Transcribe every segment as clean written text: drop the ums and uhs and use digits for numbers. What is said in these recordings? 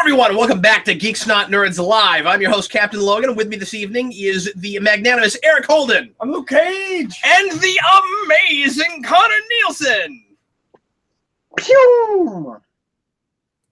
everyone, welcome back to Geeks Not Nerds Live. I'm your host, Captain Logan, and with me this evening is the magnanimous Eric Holden. I'm Luke Cage. And the amazing Connor Nielsen. Pew!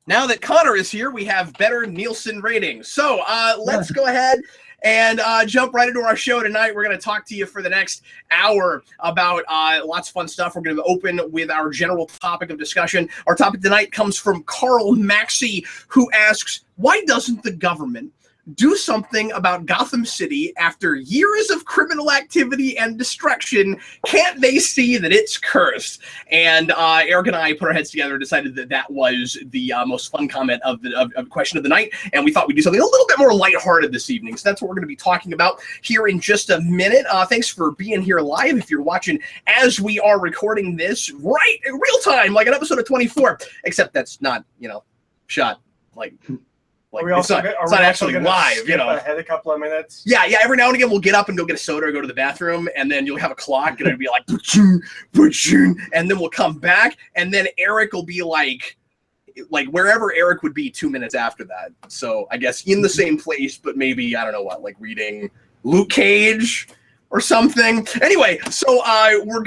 Now that Connor is here, we have better Nielsen ratings. So let's go ahead and jump right into our show tonight. We're going to talk to you for the next hour about lots of fun stuff. We're going to open with our general topic of discussion. Our topic tonight comes from Carl Maxey, who asks, why doesn't the government do something about Gotham City after years of criminal activity and destruction? Can't they see that it's cursed? And Eric and I put our heads together and decided that that was the most fun comment of the question of the night, and we thought we'd do something a little bit more lighthearted this evening. So that's what we're going to be talking about here in just a minute. Thanks for being here live. If you're watching as we are recording this right in real time, like an episode of 24, except that's not, shot like it's not actually live, ahead a couple of minutes. Yeah. Every now and again, we'll get up and go get a soda or go to the bathroom, and then you'll have a clock, and it'll be like, and then we'll come back, and then Eric will be like wherever Eric would be 2 minutes after that. So I guess in the same place, but maybe, I don't know what, like reading Luke Cage or something. Anyway, so we're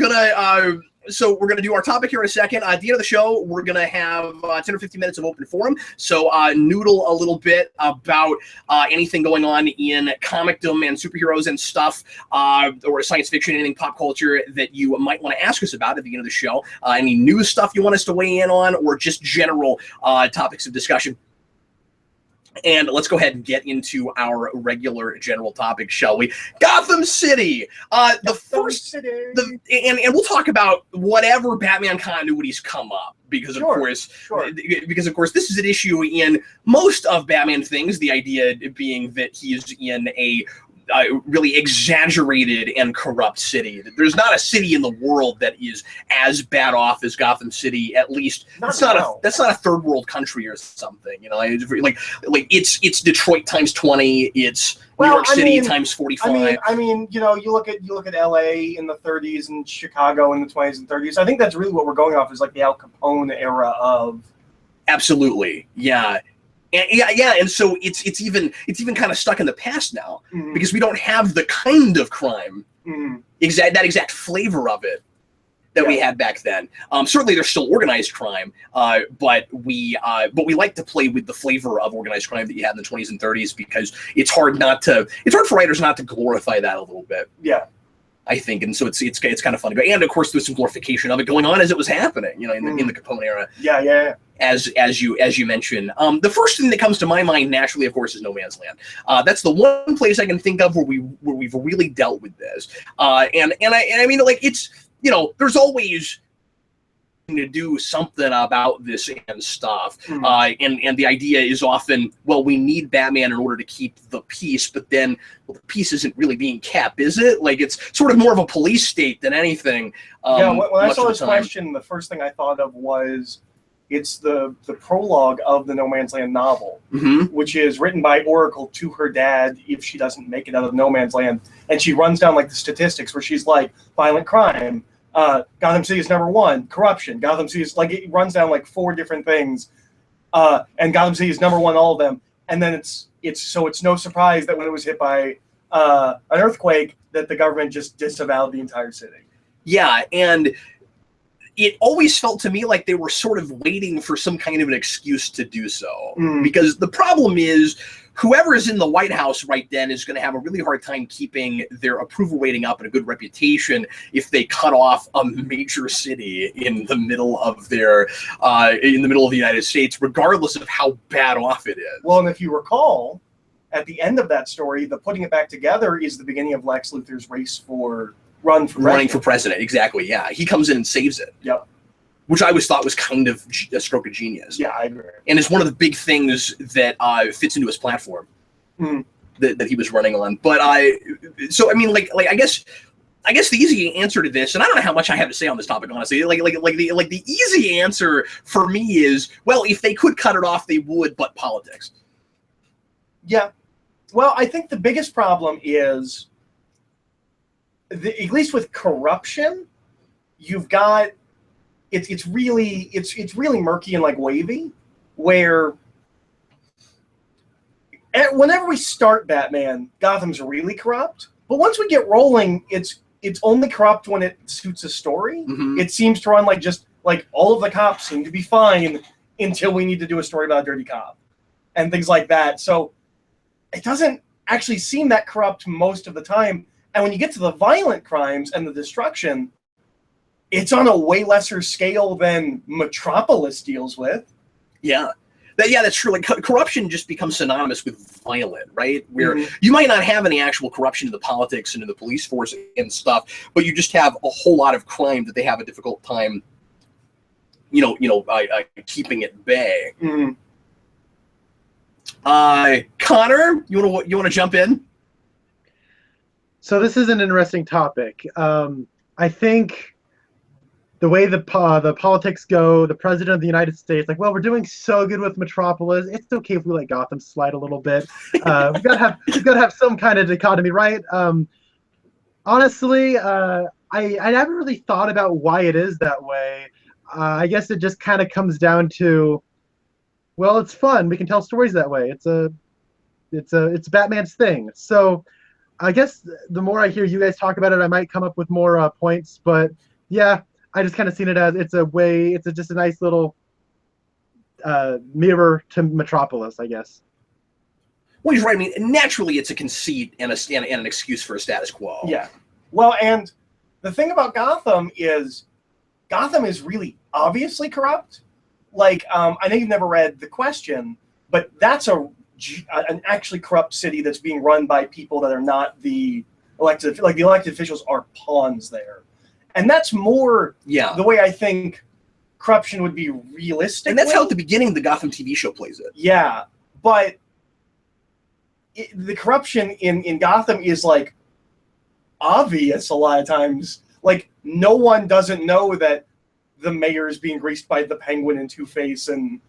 gonna do our topic here in a second. At the end of the show, we're gonna have 10 or 15 minutes of open forum. So noodle a little bit about anything going on in comicdom and superheroes and stuff, or science fiction, anything pop culture that you might want to ask us about at the end of the show. Any news stuff you want us to weigh in on, or just general topics of discussion. And let's go ahead and get into our regular general topic, shall we? Gotham City. And we'll talk about whatever Batman continuities come up, because of course, this is an issue in most of Batman things. The idea being that he is in a really exaggerated and corrupt city. There's not a city in the world that is as bad off as Gotham City. At least that's not a third world country or something. It's Detroit times 20. It's New York City times 45. You look at L.A. in the 30s and Chicago in the 20s and 30s. I think that's really what we're going off, is like the Al Capone era of. Absolutely, yeah. And so it's even kind of stuck in the past now, because we don't have the kind of crime, that exact flavor of it that we had back then. Certainly, there's still organized crime, but we like to play with the flavor of organized crime that you had in the 20s and 30s, because it's hard for writers not to glorify that a little bit. Yeah. I think, and so it's kind of fun to go, and of course there's some glorification of it going on as it was happening, in the Capone era. Yeah. As you mentioned, the first thing that comes to my mind naturally, of course, is No Man's Land. That's the one place I can think of where we've really dealt with this. And I mean, like, it's, there's always to do something about this and stuff. And the idea is often, well, we need Batman in order to keep the peace, but then, the peace isn't really being kept, is it? Like, it's sort of more of a police state than anything. When I saw this question, the first thing I thought of was, it's the prologue of the No Man's Land novel, which is written by Oracle to her dad if she doesn't make it out of No Man's Land. And she runs down like the statistics where she's like, violent crime, Gotham City is #1, corruption, Gotham City is, like, it runs down like 4 different things, and Gotham City is #1, all of them. And then it's no surprise that when it was hit by an earthquake, that the government just disavowed the entire city. Yeah, and it always felt to me like they were sort of waiting for some kind of an excuse to do so. Because the problem is, whoever is in the White House right then is going to have a really hard time keeping their approval rating up and a good reputation if they cut off a major city in the middle of the United States, regardless of how bad off it is. Well, and if you recall, at the end of that story, the putting it back together is the beginning of Lex Luthor's running for president. Exactly. Yeah, he comes in and saves it. Yep. Which I always thought was kind of a stroke of genius. Yeah, I agree. And it's one of the big things that fits into his platform that he was running on. But I guess the easy answer to this, and I don't know how much I have to say on this topic, honestly. The easy answer for me is, well, if they could cut it off, they would. But politics. Yeah. Well, I think the biggest problem is, at least with corruption, you've got it's really murky and like wavy, where whenever we start Batman, Gotham's really corrupt. But once we get rolling, it's only corrupt when it suits a story. It seems to run like all of the cops seem to be fine until we need to do a story about a dirty cop and things like that. So it doesn't actually seem that corrupt most of the time. And when you get to the violent crimes and the destruction, it's on a way lesser scale than Metropolis deals with. Yeah. That's true. Like corruption just becomes synonymous with violent, right? Where you might not have any actual corruption in the politics and in the police force and stuff, but you just have a whole lot of crime that they have a difficult time, keeping at bay. Connor, you want to jump in? So this is an interesting topic. I think the way the politics go, the president of the United States, like, well, we're doing so good with Metropolis. It's okay if we let Gotham slide a little bit. We've got to have some kind of dichotomy, right? Honestly, I haven't really thought about why it is that way. I guess it just kind of comes down to, well, it's fun. We can tell stories that way. It's Batman's thing. So I guess the more I hear you guys talk about it, I might come up with more points. But yeah, I just kind of seen it as just a nice little mirror to Metropolis, I guess. Well, he's right. I mean, naturally, it's a conceit and an excuse for a status quo. Yeah. Well, and the thing about Gotham is really obviously corrupt. Like, I know you've never read The Question, but that's an actually corrupt city that's being run by people that are not the elected. Like, the elected officials are pawns there. And that's more the way I think corruption would be realistic. And that's how at the beginning the Gotham TV show plays it. Yeah, but the corruption in Gotham is, like, obvious a lot of times. Like, no one doesn't know that the mayor is being greased by the Penguin and Two-Face and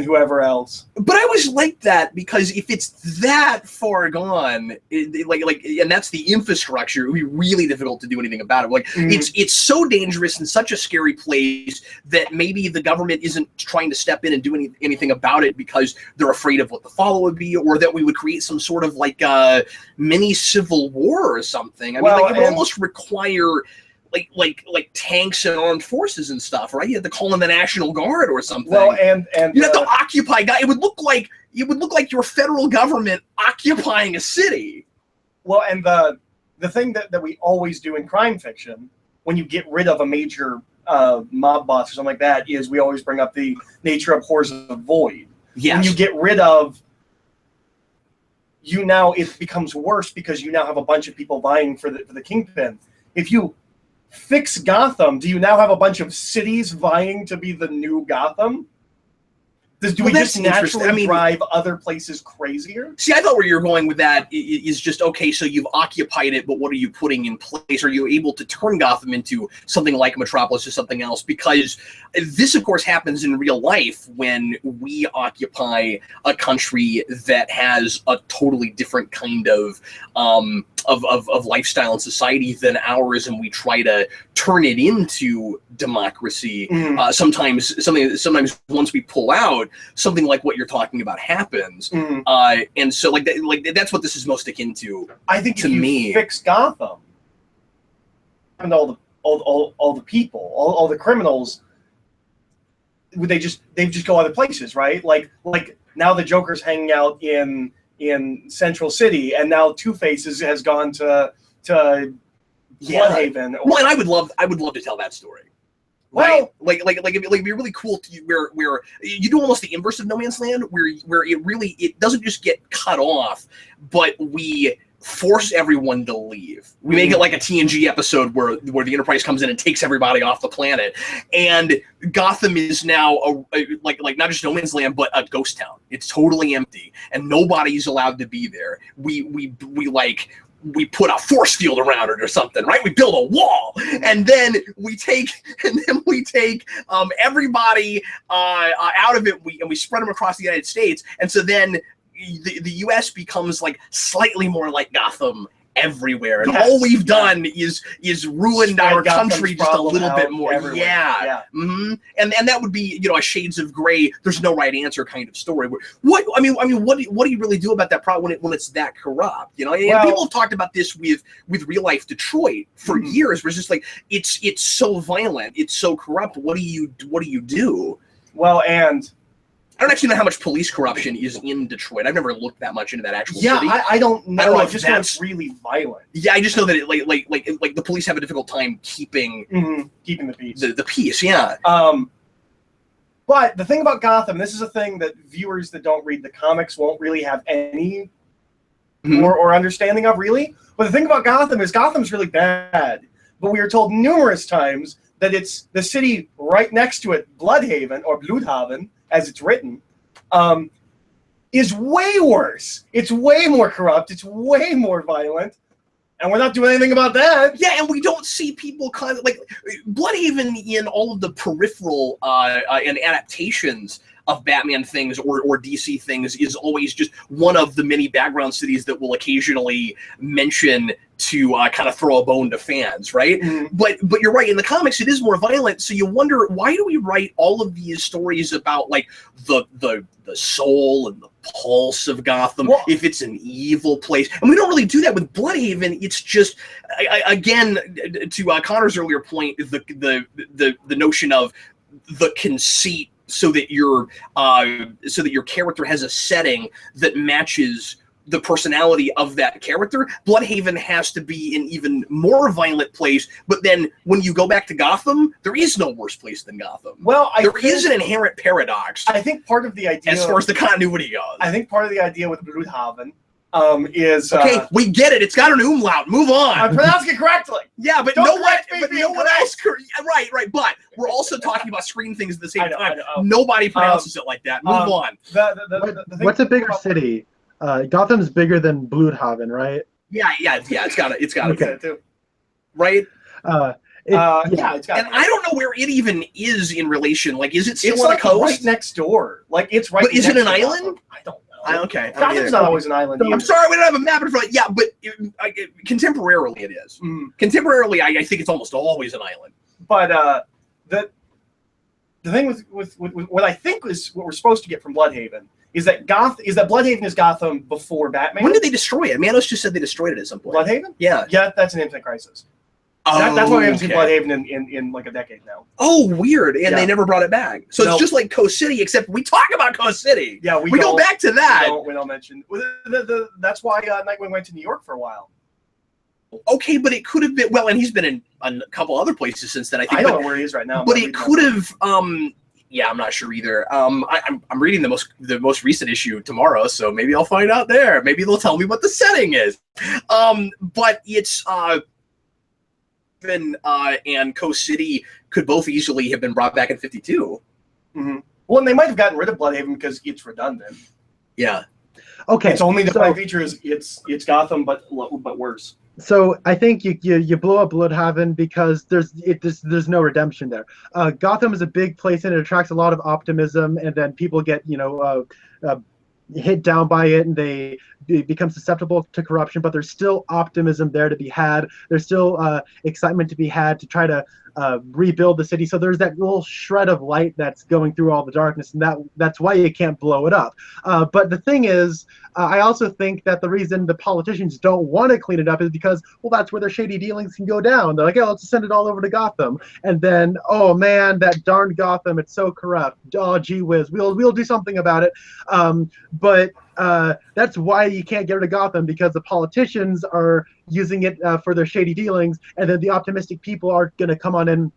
whoever else. But I always like that, because if it's that far gone, and that's the infrastructure, it would be really difficult to do anything about it. Like, it's so dangerous and such a scary place that maybe the government isn't trying to step in and do anything about it because they're afraid of what the fallout would be, or that we would create some sort of like mini civil war or something. I mean, it would almost require like tanks and armed forces and stuff, right? You have to call in the National Guard or something. Well, and you have to occupy. It would look like your federal government occupying a city. Well, and the thing that we always do in crime fiction, when you get rid of a major mob boss or something like that, is we always bring up the nature abhors the void. Yes. When you get rid of, it becomes worse because you now have a bunch of people vying for the kingpin. If you fix Gotham, do you now have a bunch of cities vying to be the new Gotham? Do we just naturally drive other places crazier? See, I thought where you're going with that is just, okay, so you've occupied it, but what are you putting in place? Are you able to turn Gotham into something like Metropolis or something else? Because this, of course, happens in real life when we occupy a country that has a totally different kind of lifestyle and society than ours, and we try to turn it into democracy. Sometimes once we pull out, something like what you're talking about happens, and so that's what this is most akin to. I think if you fix Gotham and all the people, all the criminals, they just go other places, right? Like now the Joker's hanging out in Central City, and now Two-Face has gone to Bludhaven. Well, and I would love to tell that story. Well, right? It'd be really cool to where you do almost the inverse of No Man's Land, where it doesn't just get cut off, but we force everyone to leave. We make it like a TNG episode where the Enterprise comes in and takes everybody off the planet, and Gotham is now like not just No Man's Land, but a ghost town. It's totally empty, and nobody's allowed to be there. We put a force field around it or something, right? We build a wall, and then we take everybody out of it. We spread them across the United States, and so then the U.S. becomes like slightly more like Gotham, everywhere, and all we've done is ruined our country just a little bit more. Everywhere. Yeah. And that would be, a shades of gray. There's no right answer kind of story. What do you really do about that problem when it's that corrupt? And people have talked about this with real life Detroit for years. Where it's just like it's so violent, it's so corrupt. What do you do? Well, and I don't actually know how much police corruption is in Detroit. I've never looked that much into that actual city. I don't know. I just know it's really violent. Yeah, I just know that it, like the police have a difficult time keeping the peace. The peace, yeah. But the thing about Gotham, this is a thing that viewers that don't read the comics won't really have any or understanding of, really. But the thing about Gotham is Gotham's really bad. But we are told numerous times that it's the city right next to it, Bludhaven, or Bludhaven, as it's written, is way worse. It's way more corrupt. It's way more violent. And we're not doing anything about that. Yeah, and we don't see people kind of like Bludhaven in all of the peripheral and adaptations of Batman things or DC things is always just one of the many background cities that will occasionally mention to kind of throw a bone to fans, right? But you're right, in the comics it is more violent, so you wonder, why do we write all of these stories about like the soul and the pulse of Gotham if it's an evil place? And we don't really do that with Bludhaven. It's just again, to Connor's earlier point, the notion of the conceit, so that your character has a setting that matches the personality of that character. Bludhaven has to be an even more violent place, but then when you go back to Gotham, there is no worse place than Gotham. Well, there is an inherent paradox. I think part of the idea, as far as the continuity goes, I think part of the idea with Bludhaven is okay. We get it. It's got an umlaut. Move on. I'm pronouncing it correctly. Yeah, but no one else. Right. But we're also talking about screen things at the same time. Nobody pronounces it like that. Move on. What's a bigger city? Gotham's bigger than Bludhaven, right? Yeah. It's got it too. Right. It's got. And I don't know where it even is in relation. Like, is it still it's on like the coast? Right next door. Like, it's right. But is it an island? I don't know. Okay. Gotham's not always an island. I'm sorry, we don't have a map in front. Yeah, but contemporarily it is. Contemporarily, I think it's almost always an island. But the thing with what I think is what we're supposed to get from Bludhaven is that Bludhaven is Gotham before Batman. When did they destroy it? Manos just said they destroyed it at some point. Bludhaven? Yeah. Yeah, that's an Infinite Crisis. That's why we haven't seen Bludhaven in like a decade now. Oh, weird. And they never brought it back. So it's just like Coast City, except we talk about Coast City. Yeah, we go back to that. We don't mention. That's why Nightwing went to New York for a while. Okay, but it could have been, and he's been in a couple other places since then, I think. I don't know where he is right now. But it could have, I'm not sure either. I'm reading the most recent issue tomorrow, so maybe I'll find out there. Maybe they'll tell me what the setting is. But it's and Coast City could both easily have been brought back in 52. Well, and they might have gotten rid of Bludhaven because it's redundant. Yeah. Okay. Its only defining feature is it's Gotham, but worse. So I think you blow up Bludhaven because there's no redemption there. Gotham is a big place and it attracts a lot of optimism, and then people get hit down by it and they become susceptible to corruption. But there's still optimism there to be had. There's still excitement to be had to try to rebuild the city. So there's that little shred of light that's going through all the darkness, and that's why you can't blow it up. But the thing is, I also think that the reason the politicians don't want to clean it up is because, that's where their shady dealings can go down. They're like, let's send it all over to Gotham. And then, oh man, that darn Gotham, it's so corrupt. Oh, gee whiz, we'll do something about it. But that's why you can't get rid of Gotham, because the politicians are using it for their shady dealings, and then the optimistic people are going to come on in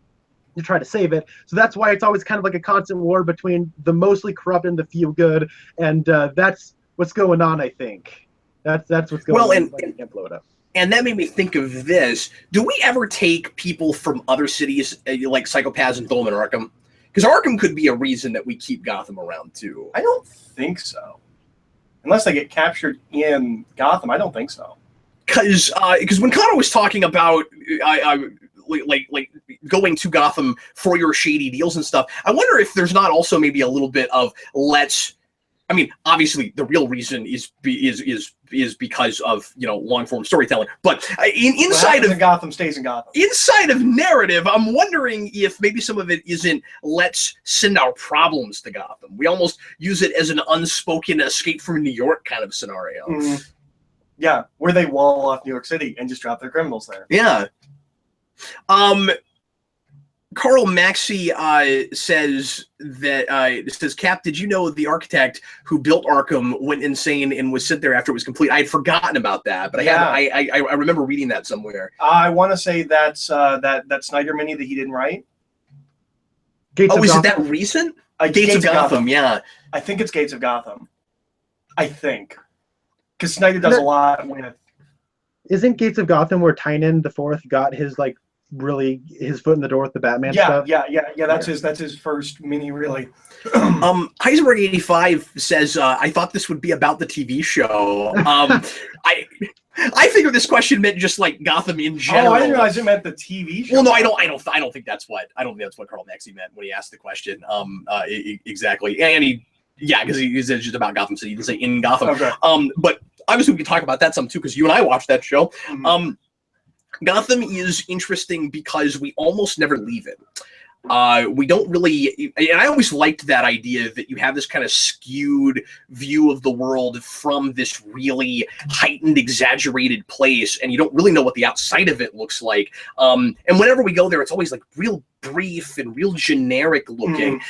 to try to save it. So that's why it's always kind of like a constant war between the mostly corrupt and the few good, and that's what's going on, I think. That's what's going on. You can't blow it up. And that made me think of this. Do we ever take people from other cities, like psychopaths, and throw them in Arkham? Because Arkham could be a reason that we keep Gotham around, too. I don't think so. Unless they get captured in Gotham, I don't think so. Because when Connor was talking about like going to Gotham for your shady deals and stuff, I wonder if there's not also maybe a little bit of let's I mean, obviously, the real reason is because of long form storytelling. But inside of Gotham stays in Gotham. Inside of narrative, I'm wondering if maybe some of it isn't let's send our problems to Gotham. We almost use it as an unspoken escape from New York kind of scenario. Mm-hmm. Yeah, where they wall off New York City and just drop their criminals there. Yeah. Carl Maxey says that Cap, did you know the architect who built Arkham went insane and was sent there after it was complete? I had forgotten about that, but I remember reading that somewhere. I want to say that's that Snyder mini that he didn't write. Is it that recent? Gates of Gotham, yeah. I think it's Gates of Gotham. I think. Because Snyder does a lot with... Isn't Gates of Gotham where Tynan IV got his his foot in the door with the Batman stuff? Yeah. That's his first mini, really. Heisenberg 85 says, I thought this would be about the TV show. I figured this question meant just like Gotham in general. Oh, I didn't realize it meant the TV show. Well, no, I don't think that's what Carl Maxey meant when he asked the question. Exactly, and because he said just about Gotham City. He didn't say in Gotham. Okay. But obviously we can talk about that some too because you and I watched that show. Mm-hmm. Gotham is interesting because we almost never leave it. We don't really, and I always liked that idea that you have this kind of skewed view of the world from this really heightened, exaggerated place, and you don't really know what the outside of it looks like. And whenever we go there, it's always like real brief and real generic looking.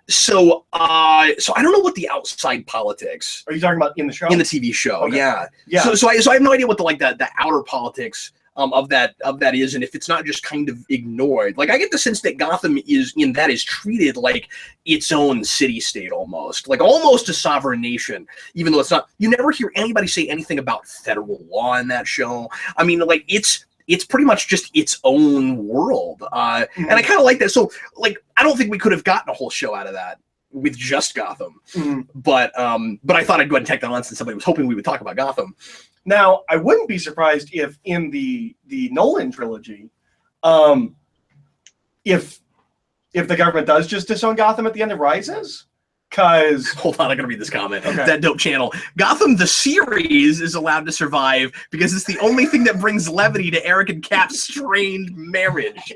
So I don't know what the outside politics. Are you talking about in the show? In the TV show, okay. Yeah. So I have no idea what the outer politics of that is, and if it's not just kind of ignored. Like I get the sense that Gotham is treated like its own city-state almost a sovereign nation, even though it's not. You never hear anybody say anything about federal law in that show. I mean, it's pretty much just its own world, and I kind of like that. So I don't think we could have gotten a whole show out of that with just Gotham, but I thought I'd go ahead and tack that on since somebody was hoping we would talk about Gotham. Now, I wouldn't be surprised if in the Nolan trilogy, if the government does just disown Gotham at the end of Rises, because... Hold on, I gotta read this comment. Okay. That dope channel. Gotham, the series, is allowed to survive because it's the only thing that brings levity to Eric and Cap's strained marriage.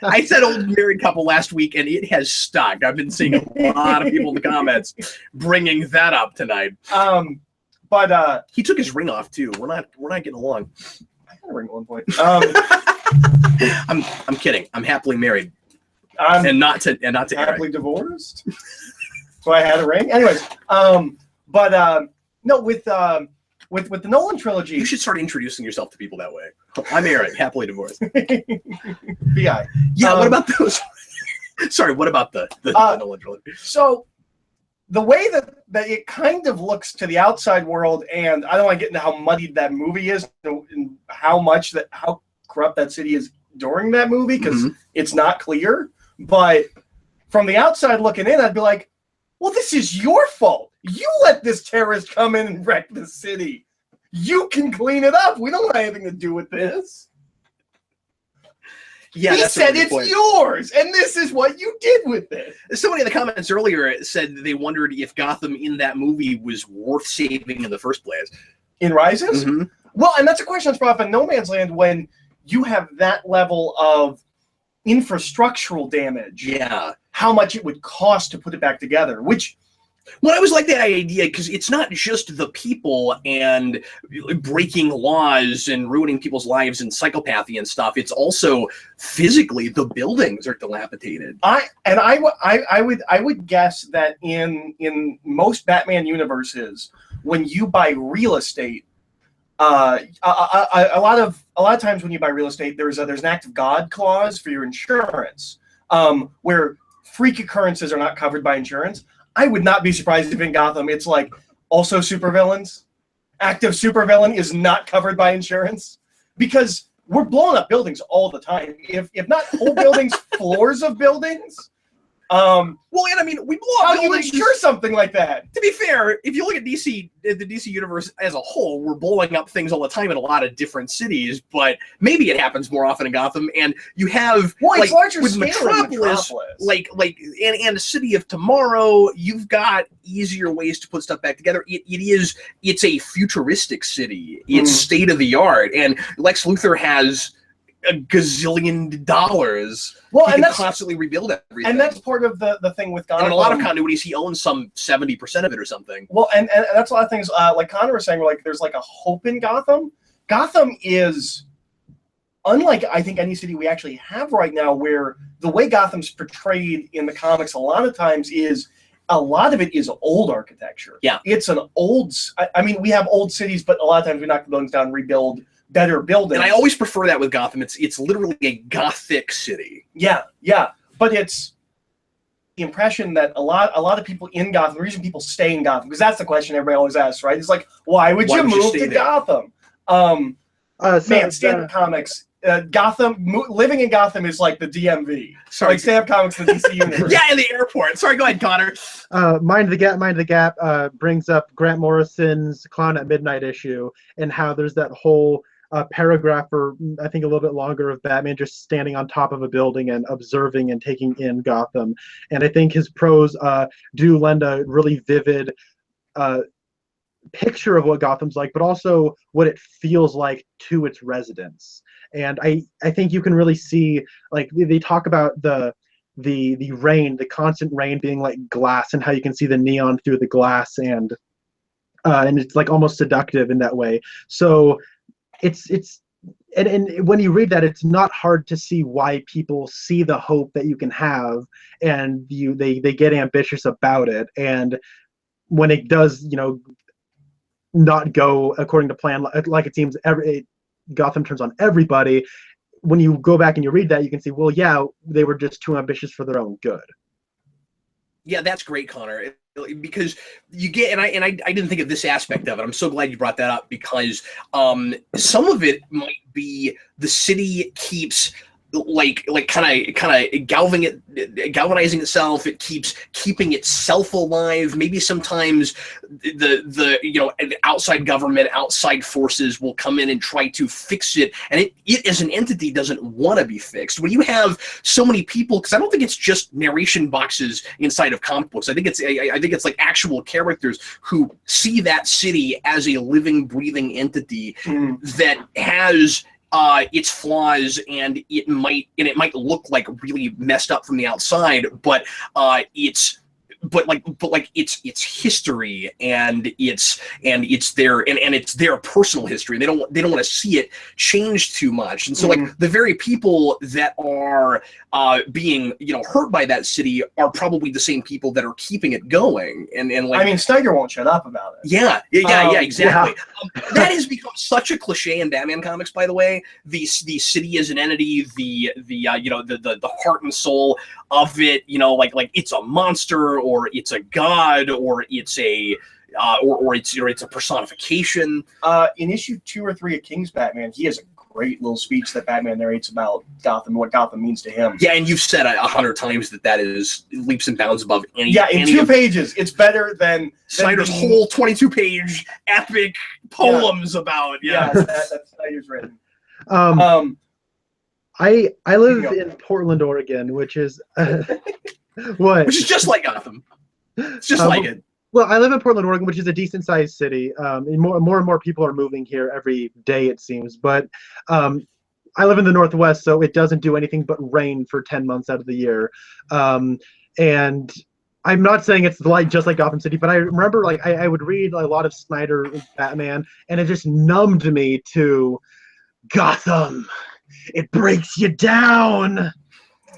I said old married couple last week, and it has stuck. I've been seeing a lot of people in the comments bringing that up tonight. But he took his ring off too. We're not getting along. I had a ring at one point. I'm kidding. I'm happily married. And not to happily divorced. So I had a ring. Anyways, no, with the Nolan trilogy, you should start introducing yourself to people that way. I'm Eric, happily divorced. BI. Yeah. What about those? Sorry. What about the Nolan trilogy? So. The way that it kind of looks to the outside world, and I don't want to get into how muddied that movie is and how corrupt that city is during that movie, because it's not clear. But from the outside looking in, I'd be like, well, this is your fault. You let this terrorist come in and wreck the city. You can clean it up. We don't have anything to do with this. Yeah, he said it's yours, and this is what you did with it. Somebody in the comments earlier said they wondered if Gotham in that movie was worth saving in the first place. In Rises? Well, and that's a question that's brought up in No Man's Land when you have that level of infrastructural damage. Yeah. How much it would cost to put it back together, which... Well, I always like that idea because it's not just the people and breaking laws and ruining people's lives and psychopathy and stuff. It's also physically the buildings are dilapidated. I would guess that in most Batman universes, when you buy real estate, a lot of times when you buy real estate, there's an act of God clause for your insurance, where freak occurrences are not covered by insurance. I would not be surprised if in Gotham it's like also supervillains. Active supervillain is not covered by insurance because we're blowing up buildings all the time. If not whole buildings, floors of buildings. Well, and I mean, we blow up how do you buildings. ensure something like that? To be fair, if you look at the DC universe as a whole, we're blowing up things all the time in a lot of different cities, but maybe it happens more often in Gotham. And you have it's larger with scale Metropolis, and the City of Tomorrow, you've got easier ways to put stuff back together. It's a futuristic city. It's state of the art, and Lex Luthor has a gazillion dollars. Well, he can constantly rebuild everything. And that's part of the thing with Gotham. And in a lot of continuities, he owns some 70% of it or something. Well, and that's a lot of things. Like Connor was saying, there's like a hope in Gotham. Gotham is unlike, I think, any city we actually have right now, where the way Gotham's portrayed in the comics a lot of times is a lot of it is old architecture. Yeah. It's an old, I mean, we have old cities, but a lot of times we knock the buildings down and rebuild better buildings. And I always prefer that with Gotham. It's literally a Gothic city. Yeah, yeah. But it's the impression that a lot of people in Gotham, the reason people stay in Gotham, because that's the question everybody always asks, right? It's like, why would you move to Gotham? Stand-up comics. Living in Gotham is like the DMV. Sorry, like stand-up comics in the DC universe. Yeah, in the airport. Sorry, go ahead, Connor. Mind the Gap brings up Grant Morrison's Clown at Midnight issue, and how there's that whole paragraph, or I think a little bit longer, of Batman just standing on top of a building and observing and taking in Gotham. And I think his prose do lend a really vivid picture of what Gotham's like, but also what it feels like to its residents. And I think you can really see, like, they talk about the rain, the constant rain being like glass, and how you can see the neon through the glass, and it's like almost seductive in that way. So and when you read that, it's not hard to see why people see the hope that you can have, and they get ambitious about it. And when it does, not go according to plan, like it seems Gotham turns on everybody. When you go back and you read that, you can see, well, yeah, they were just too ambitious for their own good. Yeah, that's great, Connor. Because you get, and I didn't think of this aspect of it. I'm so glad you brought that up, because some of it might be the city keeps kind of galvanizing itself. It keeps keeping itself alive. Maybe sometimes the outside government, outside forces will come in and try to fix it, and it as an entity doesn't want to be fixed. When you have so many people, because I don't think it's just narration boxes inside of comic books. I think it's like actual characters who see that city as a living, breathing entity that has its flaws, and it might look like really messed up from the outside, but it's history, and it's their personal history. They don't want to see it change too much. And so like the very people that are being hurt by that city are probably the same people that are keeping it going. And like, I mean, Snyder won't shut up about it. Yeah, exactly. Yeah. That has become such a cliche in Batman comics, by the way. The city as an entity, the heart and soul of it, like it's a monster, or it's a god, or it's a it's a personification. In issue 2 or 3 of King's Batman, he has a great little speech that Batman narrates about Gotham, what Gotham means to him. Yeah, and you've said 100 times that is leaps and bounds above any. Yeah, in 2 pages, it's better than Snyder's whole 22-page epic poems about. Yeah, that's Snyder's written. I live in Portland, Oregon, which is what? Which is just like Gotham. It's just like it. Well, I live in Portland, Oregon, which is a decent-sized city. And more and more people are moving here every day, it seems. But I live in the Northwest, so it doesn't do anything but rain for 10 months out of the year. And I'm not saying it's just like Gotham City, but I remember I would read a lot of Snyder Batman, and it just numbed me to Gotham. It breaks you down,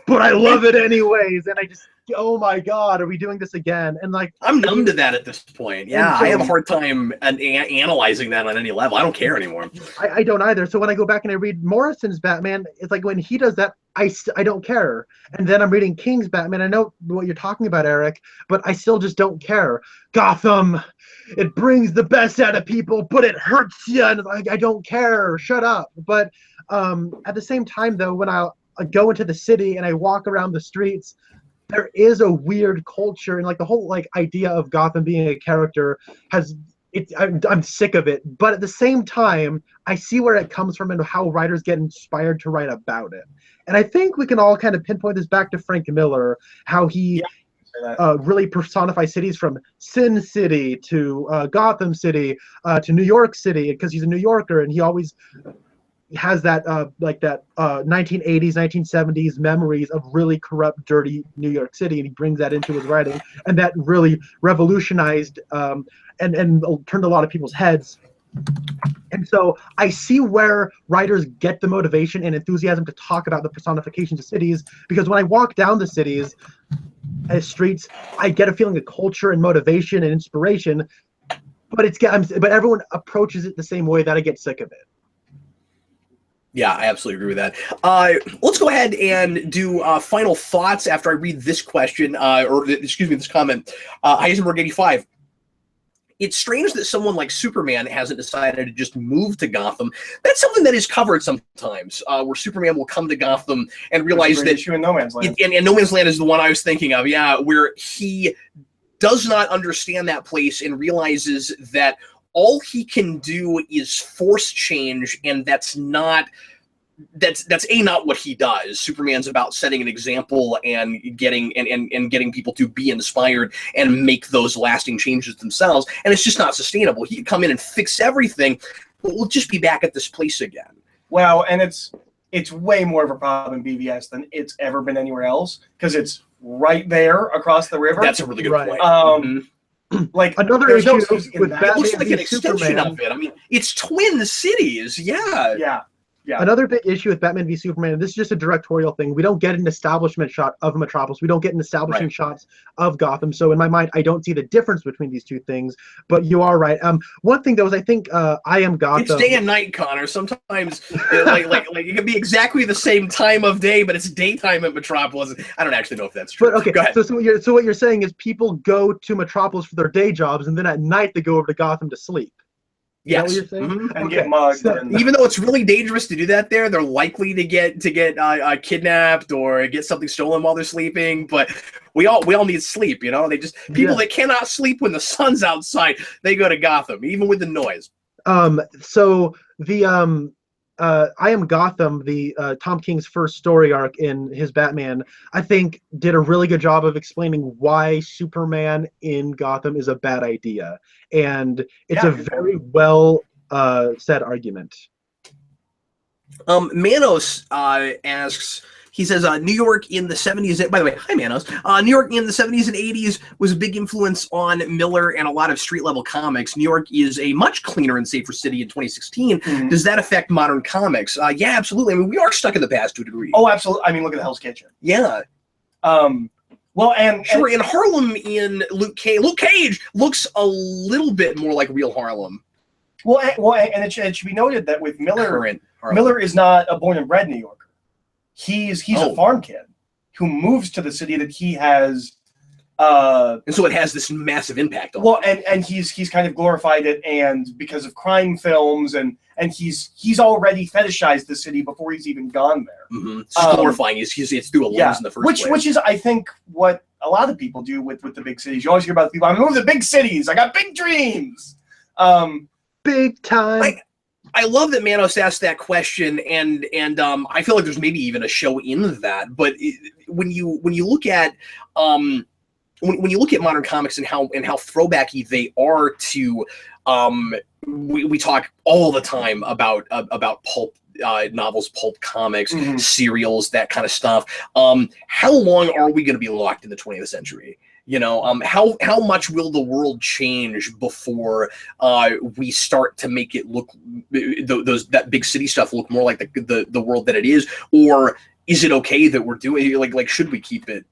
but I love it anyways. And I just, oh my God, are we doing this again? And like, I'm numb to that at this point. Yeah, I have a hard time analyzing that on any level. I don't care anymore. I don't either. So when I go back and I read Morrison's Batman, it's like when he does that, I don't care. And then I'm reading King's Batman. I know what you're talking about, Eric, but I still just don't care. Gotham, it brings the best out of people, but it hurts you. And I don't care. Shut up. But at the same time, though, when I go into the city and I walk around the streets, there is a weird culture, and like the whole like idea of Gotham being a character has I'm sick of it. But at the same time, I see where it comes from and how writers get inspired to write about it. And I think we can all kind of pinpoint this back to Frank Miller, how he really personifies cities from Sin City to Gotham City to New York City, because he's a New Yorker and he always has that 1980s, 1970s memories of really corrupt, dirty New York City, and he brings that into his writing, and that really revolutionized and turned a lot of people's heads. And so I see where writers get the motivation and enthusiasm to talk about the personifications of cities, because when I walk down the cities and streets, I get a feeling of culture and motivation and inspiration, but everyone approaches it the same way that I get sick of it. Yeah, I absolutely agree with that. Let's go ahead and do final thoughts after I read this question, this comment. Heisenberg85. It's strange that someone like Superman hasn't decided to just move to Gotham. That's something that is covered sometimes, where Superman will come to Gotham and realize that issue in No Man's Land. And No Man's Land is the one I was thinking of. Yeah, where he does not understand that place and realizes that all he can do is force change, and that's not what he does. Superman's about setting an example and getting people to be inspired and make those lasting changes themselves, and it's just not sustainable. He can come in and fix everything, but we'll just be back at this place again. Well, and it's way more of a problem in BVS than it's ever been anywhere else, because it's right there across the river. That's a really good point. Like another issue with Batman, it looks like an extension of it. I mean, it's twin cities. Yeah. Another big issue with Batman v Superman, and this is just a directorial thing, we don't get an establishment shot of Metropolis. We don't get an establishing shots of Gotham. So in my mind, I don't see the difference between these two things. But you are right. One thing though is I think I Am Gotham. It's day and night, Connor. Sometimes like it can be exactly the same time of day, but it's daytime at Metropolis. I don't actually know if that's true. But okay, go ahead. So what you're saying is people go to Metropolis for their day jobs, and then at night they go over to Gotham to sleep. Yes, and get mugged. Even though it's really dangerous to do that there, they're likely to get kidnapped or get something stolen while they're sleeping. But we all need sleep, you know. People that cannot sleep when the sun's outside, they go to Gotham, even with the noise. So the I Am Gotham, the Tom King's first story arc in his Batman, I think did a really good job of explaining why Superman in Gotham is a bad idea. And it's a very well said argument. Manos asks, he says, New York in the 70s, by the way, hi Manos, New York in the 70s and 80s was a big influence on Miller and a lot of street-level comics. New York is a much cleaner and safer city in 2016. Does that affect modern comics? Yeah, absolutely. I mean, we are stuck in the past to a degree. Oh, absolutely. I mean, look at the Hell's Kitchen. Yeah. Well, and in Harlem in Luke Cage looks a little bit more like real Harlem. Well, and it should be noted that with Miller, Miller is not a born and bred New Yorker. He's a farm kid who moves to the city that he has, and so it has this massive impact on him. And he's kind of glorified it, and because of crime films, and he's already fetishized the city before he's even gone there. It's glorifying. It's through a lens in the first place. Which is, I think, what a lot of people do with the big cities. You always hear about the people, I'm moving to big cities. I got big dreams. Big time. I love that Manos asked that question, and I feel like there's maybe even a show in that. But when you look at when you look at modern comics and how throwbacky they are to, we talk all the time about pulp novels, pulp comics, serials, that kind of stuff. How long are we going to be locked in the 20th century? You know, how much will the world change before we start to make it look that big city stuff look more like the world that it is, or is it okay that we're doing like should we keep it?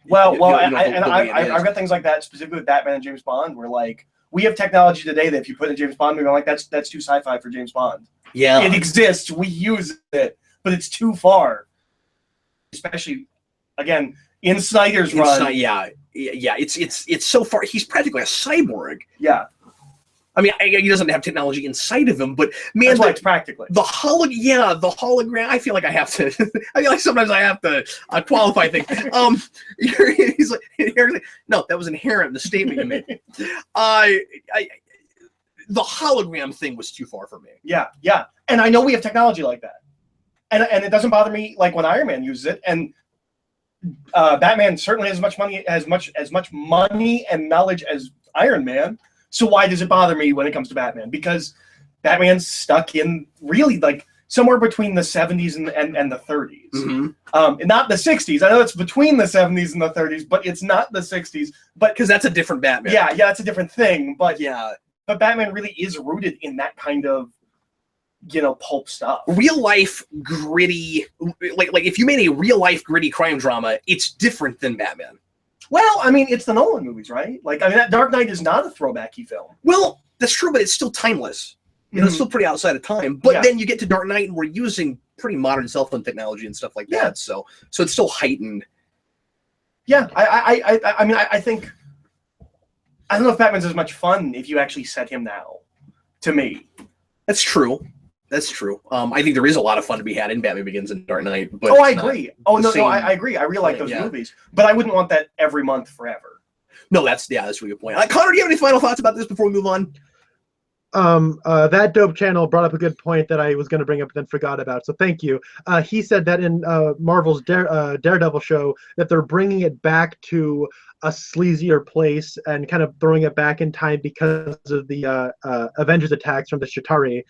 Well, I've got things like that specifically with Batman and James Bond, where like we have technology today that if you put in a James Bond movie, I'm like that's too sci-fi for James Bond. Yeah, it exists, we use it, but it's too far. Especially, again, in Snyder's run. Yeah, it's so far. He's practically a cyborg. Yeah. I mean, he doesn't have technology inside of him, but man, that's why it's practically. The hologram. I feel like I have to. I feel like sometimes I have to qualify things. He's like, no, that was inherent in the statement you made. The hologram thing was too far for me. Yeah, and I know we have technology like that, and it doesn't bother me like when Iron Man uses it, and Batman certainly has as much money and knowledge as Iron Man. So why does it bother me when it comes to Batman? Because Batman's stuck in really like somewhere between the 70s and the 30s. Mm-hmm. Not the 60s. I know it's between the 70s and the 30s, but it's not the 60s. But because that's a different Batman. Yeah, that's a different thing. But yeah, but Batman really is rooted in that kind of, pulp stuff. Real life gritty, like if you made a real life gritty crime drama, it's different than Batman. Well, I mean, it's the Nolan movies, right? Like, I mean, that Dark Knight is not a throwbacky film. Well, that's true, but it's still timeless. It's still pretty outside of time. But then you get to Dark Knight, and we're using pretty modern cell phone technology and stuff like that. So it's still heightened. Yeah, I mean, I think I don't know if Batman's as much fun if you actually set him now. To me, that's true. That's true. I think there is a lot of fun to be had in Batman Begins and Dark Knight. But I agree. No, I agree. I really like those movies, but I wouldn't want that every month forever. No, that's a really good point. Connor, do you have any final thoughts about this before we move on? That dope channel brought up a good point that I was going to bring up and then forgot about. So thank you. He said that in Marvel's Daredevil show that they're bringing it back to a sleazier place and kind of throwing it back in time because of the Avengers attacks from the Chitauri.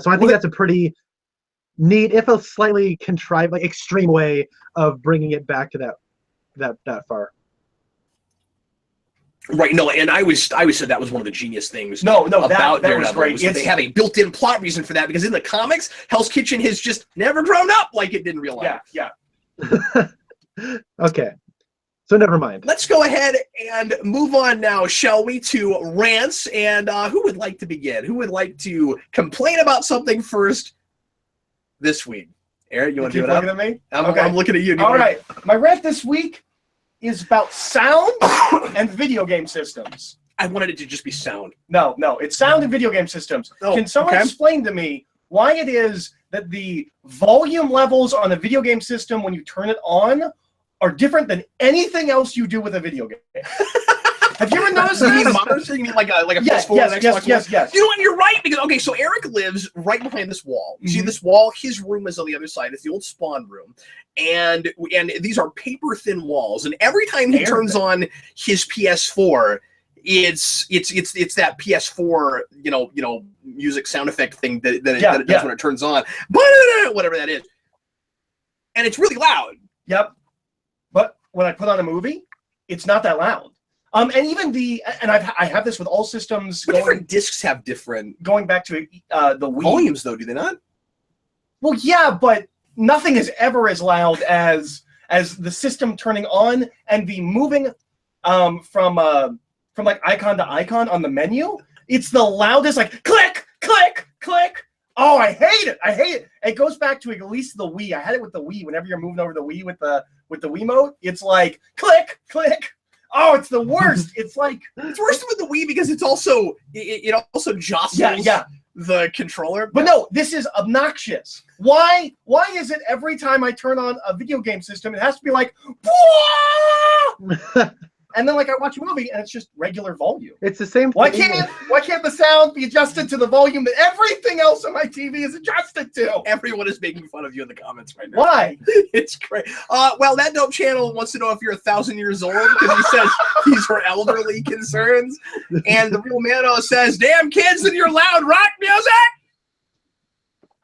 So I think that's a pretty neat, if a slightly contrived, like extreme way of bringing it back to that far. Right, no, and I always said that was one of the genius things. About that was great. They have a built-in plot reason for that, because in the comics, Hell's Kitchen has just never grown up like it did in real life. Yeah. Okay, so never mind. Let's go ahead and move on now, shall we, to rants. And who would like to begin? Who would like to complain about something first this week? Eric, you want to do it up? Looking at me? I'm looking at you. All right, my rant this week is about sound and video game systems. I wanted it to just be sound. No, it's sound and video game systems. Can someone explain to me why it is that the volume levels on a video game system when you turn it on are different than anything else you do with a video game? Have you ever noticed this? You mean like a PS4 and Xbox One? Yes. You know what? You're right, because so Eric lives right behind this wall. You see this wall? His room is on the other side. It's the old spawn room, and these are paper thin walls. And every time he turns on his PS4, it's that PS4 music sound effect thing that it does when it turns on, whatever that is, and it's really loud. Yep. But when I put on a movie, it's not that loud. And even I have this with all systems. But different discs have different. Going back to the Wii. Volumes, though, do they not? Well, yeah, but nothing is ever as loud as the system turning on and the moving from like icon to icon on the menu. It's the loudest, like click, click, click. Oh, I hate it. It goes back to at least the Wii. I had it with the Wii. Whenever you're moving over the Wii with the Wiimote, it's like click, click. Oh, it's the worst. It's like it's worse with the Wii because it also jostles the controller. But no, this is obnoxious. Why is it every time I turn on a video game system, it has to be like and then like I watch a movie and it's just regular volume. It's the same thing. Why can't the sound be adjusted to the volume that everything else on my TV is adjusted to? Everyone is making fun of you in the comments right now. Why? It's great. Well, that dope channel wants to know if you're 1,000 years old because he says these are elderly concerns. And the real Mano says, "Damn kids and your loud rock music."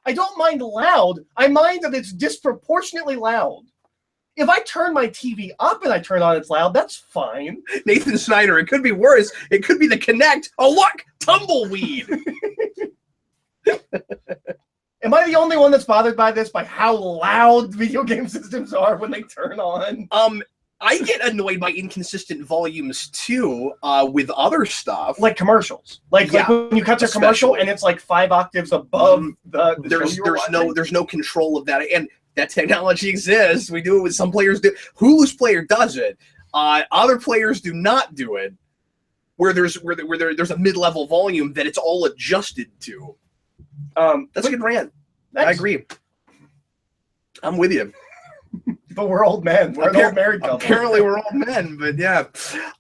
I don't mind loud. I mind that it's disproportionately loud. If I turn my TV up and I turn on it's loud, that's fine. Nathan Snyder, it could be worse. It could be the Kinect. Oh, look, tumbleweed. Am I the only one that's bothered by this, by how loud video game systems are when they turn on? I get annoyed by inconsistent volumes too, with other stuff. Like commercials. Like when you cut to a commercial and it's like 5 octaves above the there's no control of that. And that technology exists. We do it with some players. Hulu's player does it. Other players do not do it. where there's a mid-level volume that it's all adjusted to. That's a good rant. I agree. I'm with you. But we're old men. We're an old married couple. Apparently we're old men, but yeah.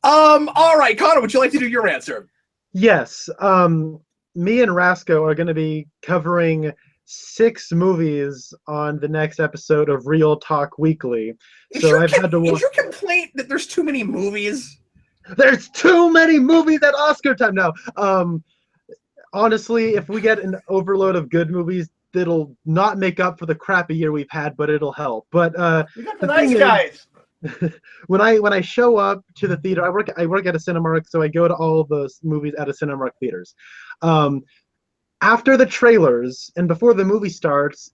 All right, Connor, would you like to do your rant, sir? Yes. Me and Rasco are going to be covering 6 movies on the next episode of Real Talk Weekly. Is your complaint that there's too many movies? There's too many movies at Oscar time now. Honestly, if we get an overload of good movies, that'll not make up for the crappy year we've had, but it'll help. But we got the nice guys. When I show up to the theater, I work at a Cinemark, so I go to all of those movies at a Cinemark theaters. After the trailers and before the movie starts,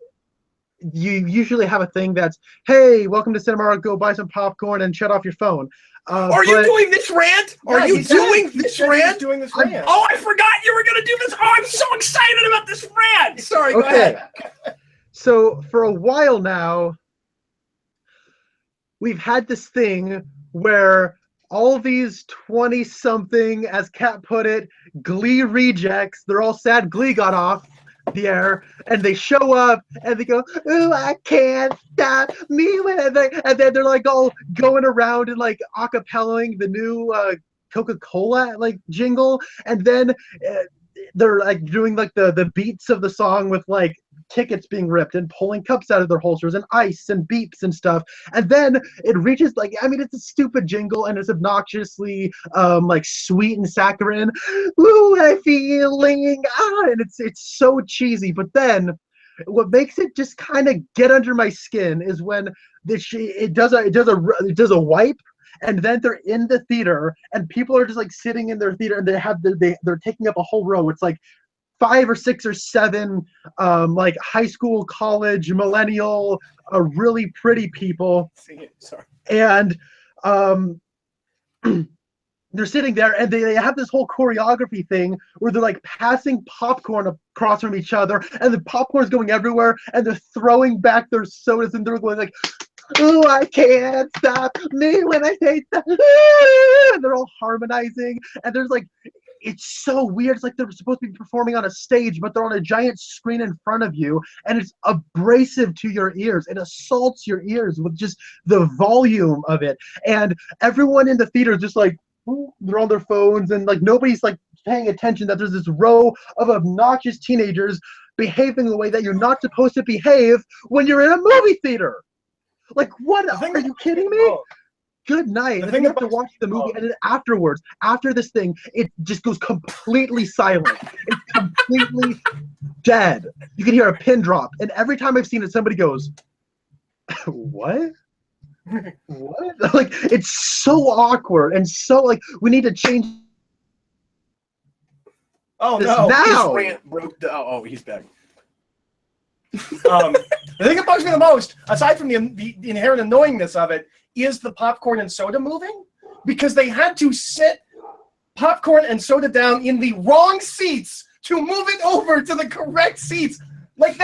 you usually have a thing that's, hey, welcome to Cinemark, go buy some popcorn and shut off your phone. Are you doing this rant? Are you doing this rant? Doing this rant? Oh, I forgot you were going to do this. Oh, I'm so excited about this rant. Sorry, go ahead. So for a while now, we've had this thing where all these 20-something, as Kat put it, Glee rejects, they're all sad Glee got off the air, and they show up and they go, ooh, I can't stop me when and then they're like all going around and like acapellaing the new Coca-Cola like jingle, and then they're like doing like the beats of the song with like tickets being ripped and pulling cups out of their holsters and ice and beeps and stuff, and then it reaches like, I mean, it's a stupid jingle and it's obnoxiously like sweet and saccharine, ooh, I'm feeling and it's so cheesy. But then what makes it just kind of get under my skin is when it does a wipe, and then they're in the theater and people are just like sitting in their theater and they're taking up a whole row. It's like 5 or 6 or 7 like high school, college, millennial, really pretty people. Sorry. And they're sitting there and they have this whole choreography thing where they're like passing popcorn across from each other, and the popcorn's going everywhere, and they're throwing back their sodas and they're going like, ooh, I can't stop me when I say that. And they're all harmonizing, and there's like, it's so weird. It's like they're supposed to be performing on a stage, but they're on a giant screen in front of you, and it's abrasive to your ears. It assaults your ears with just the volume of it. And everyone in the theater is just like, ooh, they're on their phones, and like nobody's like paying attention that there's this row of obnoxious teenagers behaving the way that you're not supposed to behave when you're in a movie theater. Like, what? Are you kidding me? Good night. And then you have to watch the movie, and then afterwards, after this thing, it just goes completely silent. It's completely dead. You can hear a pin drop, and every time I've seen it, somebody goes, what? What? Like, it's so awkward, and so, like, we need to change. Oh, no. Now. His rant broke down. Oh, he's back. The thing that bugs me the most, aside from the inherent annoyingness of it, is the popcorn and soda moving, because they had to sit popcorn and soda down in the wrong seats to move it over to the correct seats. Like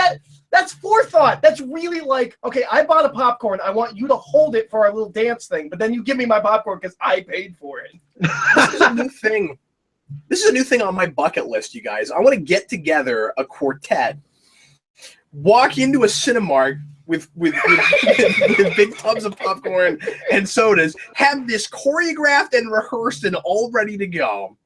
that's forethought. That's really like, okay, I bought a popcorn, I want you to hold it for our little dance thing, but then you give me my popcorn because I paid for it. This is a new thing. This is a new thing on my bucket list, you guys. I want to get together a quartet, walk into a Cinemark with big tubs of popcorn and sodas, have this choreographed and rehearsed and all ready to go.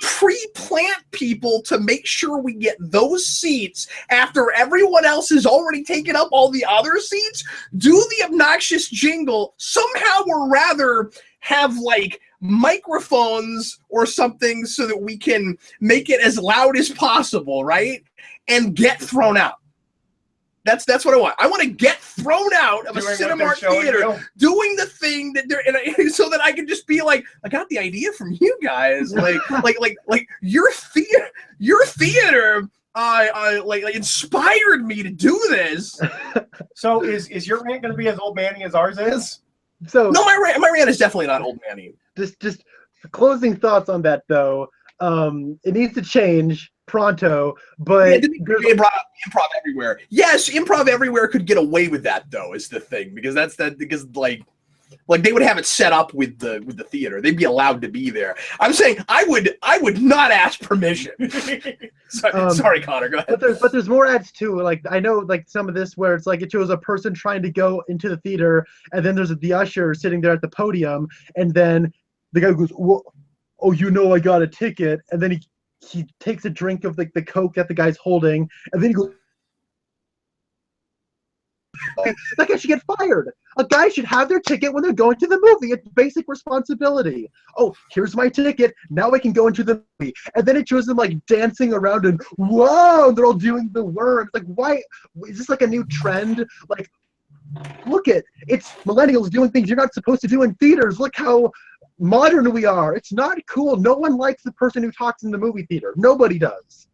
Pre-plant people to make sure we get those seats after everyone else has already taken up all the other seats. Do the obnoxious jingle somehow, or rather have like microphones or something so that we can make it as loud as possible, right? And get thrown out. That's what I want. I want to get thrown out of a Cinemark theater doing the thing that they're, so that I can just be like, I got the idea from you guys. Like your theater like inspired me to do this. So is your rant going to be as old manny as ours is? So no, my rant is definitely not old manny. Just closing thoughts on that though. It needs to change pronto, but they brought up improv everywhere. Yes, improv everywhere could get away with that though, is the thing, because because like Like they would have it set up with the theater. They'd be allowed to be there. I'm saying I would not ask permission. Sorry, Connor. Go ahead. But there's more ads too. Like I know like some of this where it's like it shows a person trying to go into the theater, and then there's the usher sitting there at the podium, and then the guy goes, "Well, oh, you know, I got a ticket," and then he takes a drink of like the Coke that the guy's holding, and then he goes. That guy should get fired. A guy should have their ticket when they're going to the movie. It's basic responsibility. Oh, here's my ticket. Now I can go into the movie. And then it shows them like dancing around and whoa, they're all doing the worm. Like, why? Is this like a new trend? Like, look it's millennials doing things you're not supposed to do in theaters. Look how modern we are. It's not cool. No one likes the person who talks in the movie theater. Nobody does.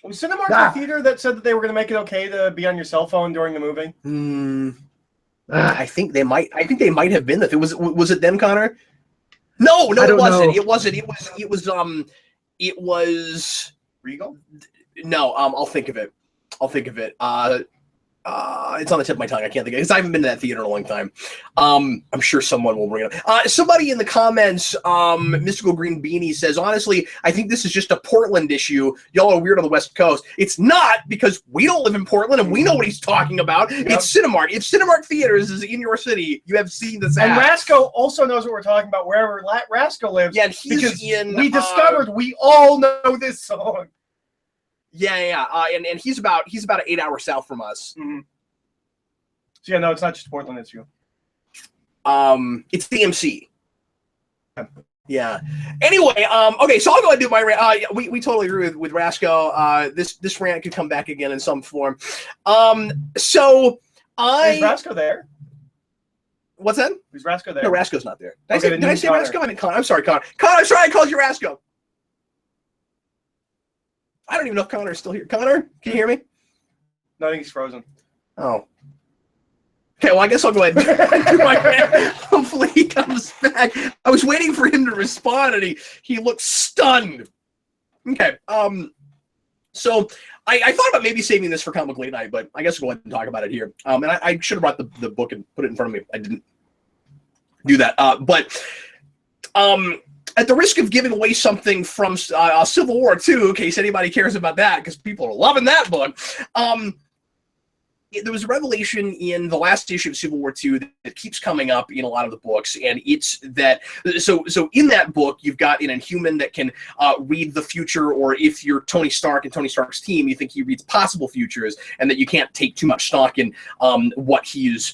Was Cinemark the theater that said that they were going to make it okay to be on your cell phone during the movie? I think they might have been that. Was it them, Connor? No, it wasn't. It wasn't. It was Regal? No, I'll think of it. It's on the tip of my tongue. I can't think of it because I haven't been to that theater in a long time. I'm sure someone will bring it up. Somebody in the comments, Mystical Green Beanie says, honestly, I think this is just a Portland issue. Y'all are weird on the West Coast. It's not, because we don't live in Portland and we know what he's talking about. Yep. It's Cinemark. If Cinemark Theaters is in your city, you have seen this ad. And Rasco also knows what we're talking about wherever Rasco lives. Yeah, and we discovered we all know this song. Yeah. And he's about an 8 hour south from us. Mm-hmm. So yeah, no, it's not just a Portland issue. It's DMC. Yeah. Anyway, okay, so I'll go ahead and do my rant. We totally agree with Rasco. This rant could come back again in some form. Is Rasco there? What's that? Is Rasco there? No, Rasco's not there. Did I say Rasco? I mean, Connor. I'm sorry, Connor. Connor, I'm sorry I called you Rasco. I don't even know if Connor's still here. Connor, can you hear me? No, I think he's frozen. Oh. Okay, well, I guess I'll go ahead and do my rant. Hopefully he comes back. I was waiting for him to respond, and he looked stunned. Okay, so I thought about maybe saving this for Comic Late Night, but I guess we'll go ahead and talk about it here. And I should have brought the book and put it in front of me. I didn't do that. At the risk of giving away something from Civil War II, in case anybody cares about that, because people are loving that book, there was a revelation in the last issue of Civil War II that keeps coming up in a lot of the books, and it's that so in that book you've got an Inhuman that can read the future, or if you're Tony Stark and Tony Stark's team, you think he reads possible futures, and that you can't take too much stock in what he's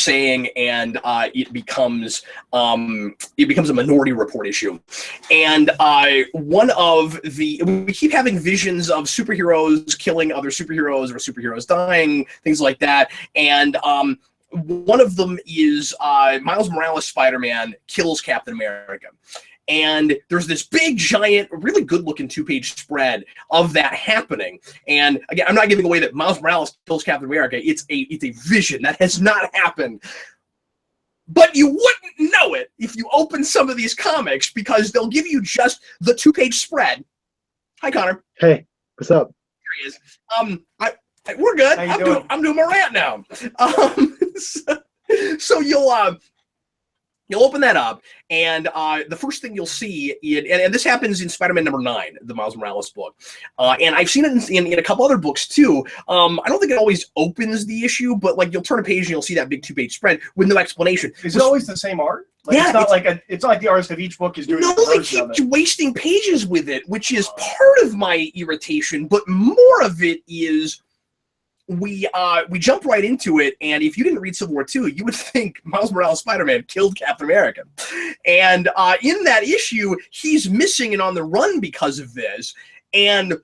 saying, and it becomes a Minority Report issue. And we keep having visions of superheroes killing other superheroes, or superheroes dying, things like that. And one of them is Miles Morales' Spider-Man kills Captain America. And there's this big, giant, really good-looking 2-page spread of that happening. And again, I'm not giving away that Miles Morales kills Captain America. It's a vision that has not happened. But you wouldn't know it if you open some of these comics, because they'll give you just the 2-page spread. Hi, Connor. Hey, what's up? Here he is. We're good. I'm doing my rant now. So you'll open that up, and the first thing you'll see, and this happens in Spider-Man #9, the Miles Morales book, and I've seen it in a couple other books too. I don't think it always opens the issue, but like you'll turn a page and you'll see that big 2-page spread with no explanation. Is it always the same art? Like, yeah, it's not like the artist of each book is doing. No, they keep wasting pages with it, which is part of my irritation. But more of it is, we jump right into it, and if you didn't read Civil War II, you would think Miles Morales' Spider-Man killed Captain America. And in that issue, he's missing and on the run because of this, and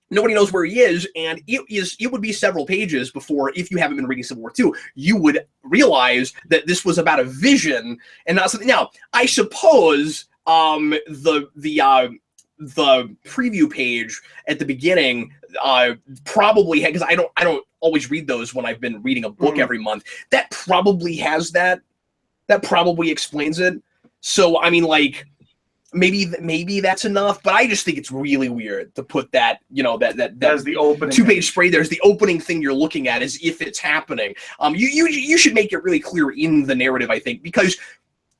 nobody knows where he is, and it would be several pages before, if you haven't been reading Civil War II, you would realize that this was about a vision and not something. Now, I suppose the preview page at the beginning probably, because I don't always read those when I've been reading a book every month, that probably has that probably explains it. So I mean, like, maybe that's enough, but I just think it's really weird to put that, that as the opening 2-page spray. There's the opening thing you're looking at as if it's happening. You should make it really clear in the narrative, I think, because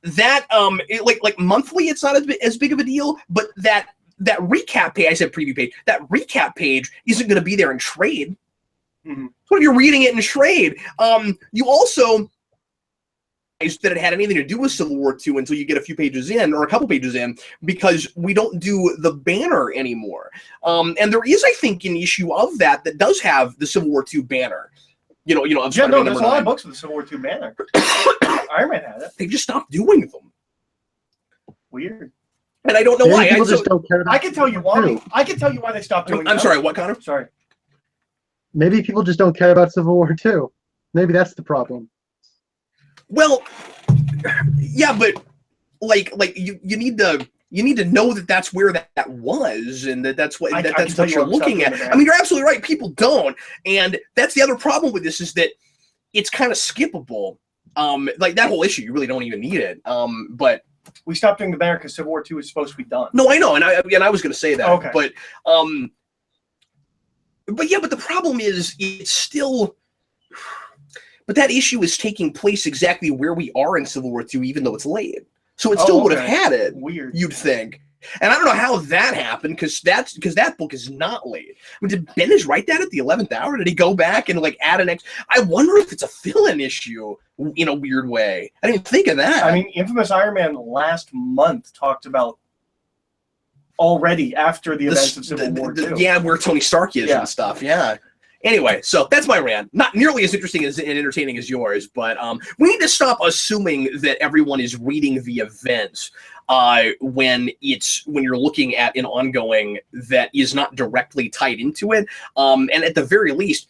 that like monthly it's not as big of a deal, but that recap page, I said preview page, that recap page isn't going to be there in trade. Mm-hmm. So if you're reading it in trade, you also that it had anything to do with Civil War II until you get a few pages in, or a couple pages in, because we don't do the banner anymore. And there is, I think, an issue of that does have the Civil War II banner. There's a lot of books with the Civil War II banner. Iron Man had it. They just stopped doing them. Weird. And I don't know why. I can tell you why. I can tell you why they stopped doing them. I'm sorry, what, Connor? Sorry. Maybe people just don't care about Civil War II. Maybe that's the problem. Well, yeah, but like you need to know that that's where that was, and that's what you're looking at. I mean, you're absolutely right. People don't, and that's the other problem with this is that it's kind of skippable. Like that whole issue, you really don't even need it. But we stopped doing the banner because Civil War II is supposed to be done. No, I know, and I was going to say that. Okay. But yeah, but the problem is it's still. But that issue is taking place exactly where we are in Civil War II, even though it's late. So it still would have had it. Weird. You'd think. And I don't know how that happened, because that book is not late. I mean, did Bendis write that at the 11th hour? Did he go back and add an X? I wonder if it's a fill-in issue in a weird way. I didn't even think of that. I mean, Infamous Iron Man last month talked about already after the events of Civil War II. Yeah, where Tony Stark is and stuff. Yeah. Anyway, so that's my rant. Not nearly as interesting and entertaining as yours, but we need to stop assuming that everyone is reading the events when you're looking at an ongoing that is not directly tied into it. And at the very least,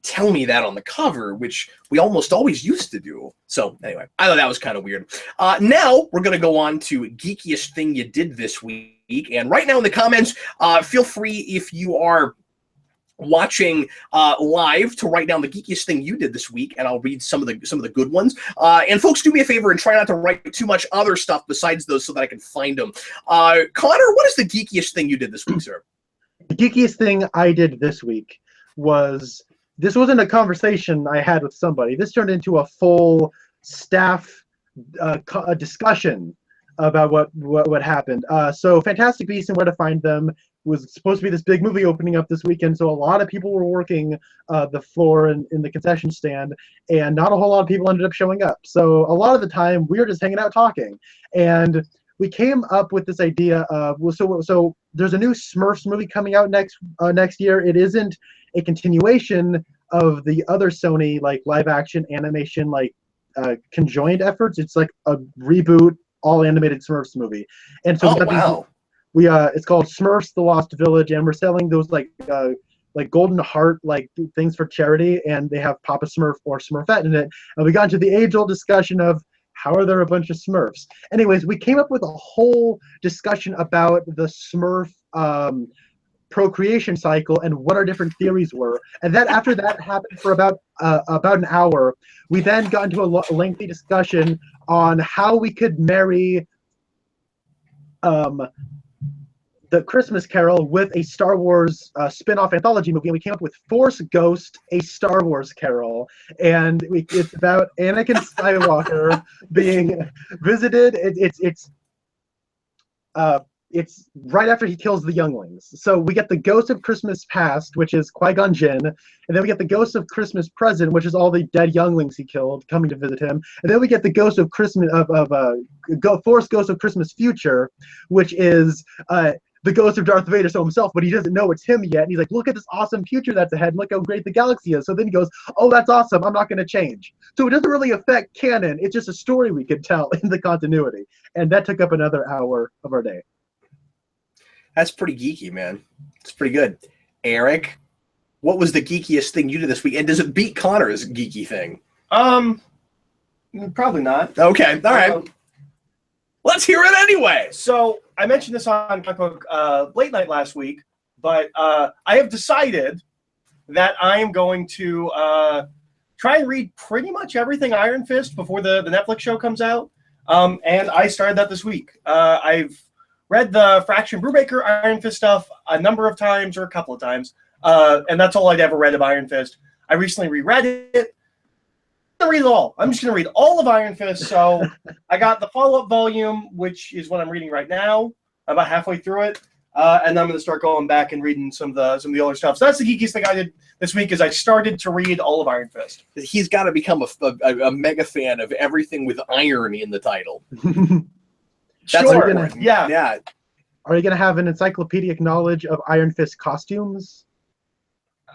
tell me that on the cover, which we almost always used to do. So anyway, I thought that was kind of weird. Now we're going to go on to Geekiest Thing You Did This Week. And right now in the comments, feel free, if you are watching live, to write down the geekiest thing you did this week, and I'll read some of the good ones. And folks, do me a favor and try not to write too much other stuff besides those so that I can find them. Connor, what is the geekiest thing you did this week, sir? The geekiest thing I did this week was, this wasn't a conversation I had with somebody. This turned into a full staff discussion about what happened. So Fantastic Beasts and Where to Find Them was supposed to be this big movie opening up this weekend, so a lot of people were working the floor in the concession stand, and not a whole lot of people ended up showing up. So a lot of the time, we were just hanging out talking, and we came up with this idea of, so there's a new Smurfs movie coming out next year. It isn't a continuation of the other Sony live action animation conjoined efforts. It's like a reboot, all animated Smurfs movie, and so it's called Smurfs: The Lost Village, and we're selling those golden heart things for charity, and they have Papa Smurf or Smurfette in it. And we got into the age-old discussion of, how are there a bunch of Smurfs? Anyways, we came up with a whole discussion about the Smurf procreation cycle and what our different theories were. And then after that happened for about an hour, we then got into a lengthy discussion on how we could marry the Christmas Carol with a Star Wars spin-off anthology movie, and we came up with Force Ghost, a Star Wars Carol, and it's about Anakin Skywalker being visited. It's right after he kills the younglings. So we get the Ghost of Christmas Past, which is Qui-Gon Jinn, and then we get the Ghost of Christmas Present, which is all the dead younglings he killed coming to visit him, and then we get the Ghost of Christmas Force Ghost of Christmas Future, which is the ghost of Darth Vader, so himself, but he doesn't know it's him yet. And he's like, look at this awesome future that's ahead, and look how great the galaxy is. So then he goes, oh, that's awesome, I'm not going to change. So it doesn't really affect canon. It's just a story we could tell in the continuity. And that took up another hour of our day. That's pretty geeky, man. It's pretty good. Eric, what was the geekiest thing you did this week? And does it beat Connor's geeky thing? Probably not. Okay, all right. Let's hear it anyway. So I mentioned this on Late Night last week, but I have decided that I am going to try and read pretty much everything Iron Fist before the Netflix show comes out. And I started that this week. I've read the Fraction Brubaker Iron Fist stuff a number of times, or a couple of times, and that's all I'd ever read of Iron Fist. I recently reread it. I'm going to read it all. I'm just going to read all of Iron Fist. So I got the follow-up volume, which is what I'm reading right now. I'm about halfway through it, and I'm going to start going back and reading some of the older stuff. So that's the geekiest thing I did this week. Is I started to read all of Iron Fist. He's got to become a mega fan of everything with iron in the title. Sure. Yeah. Are you going to have an encyclopedic knowledge of Iron Fist costumes?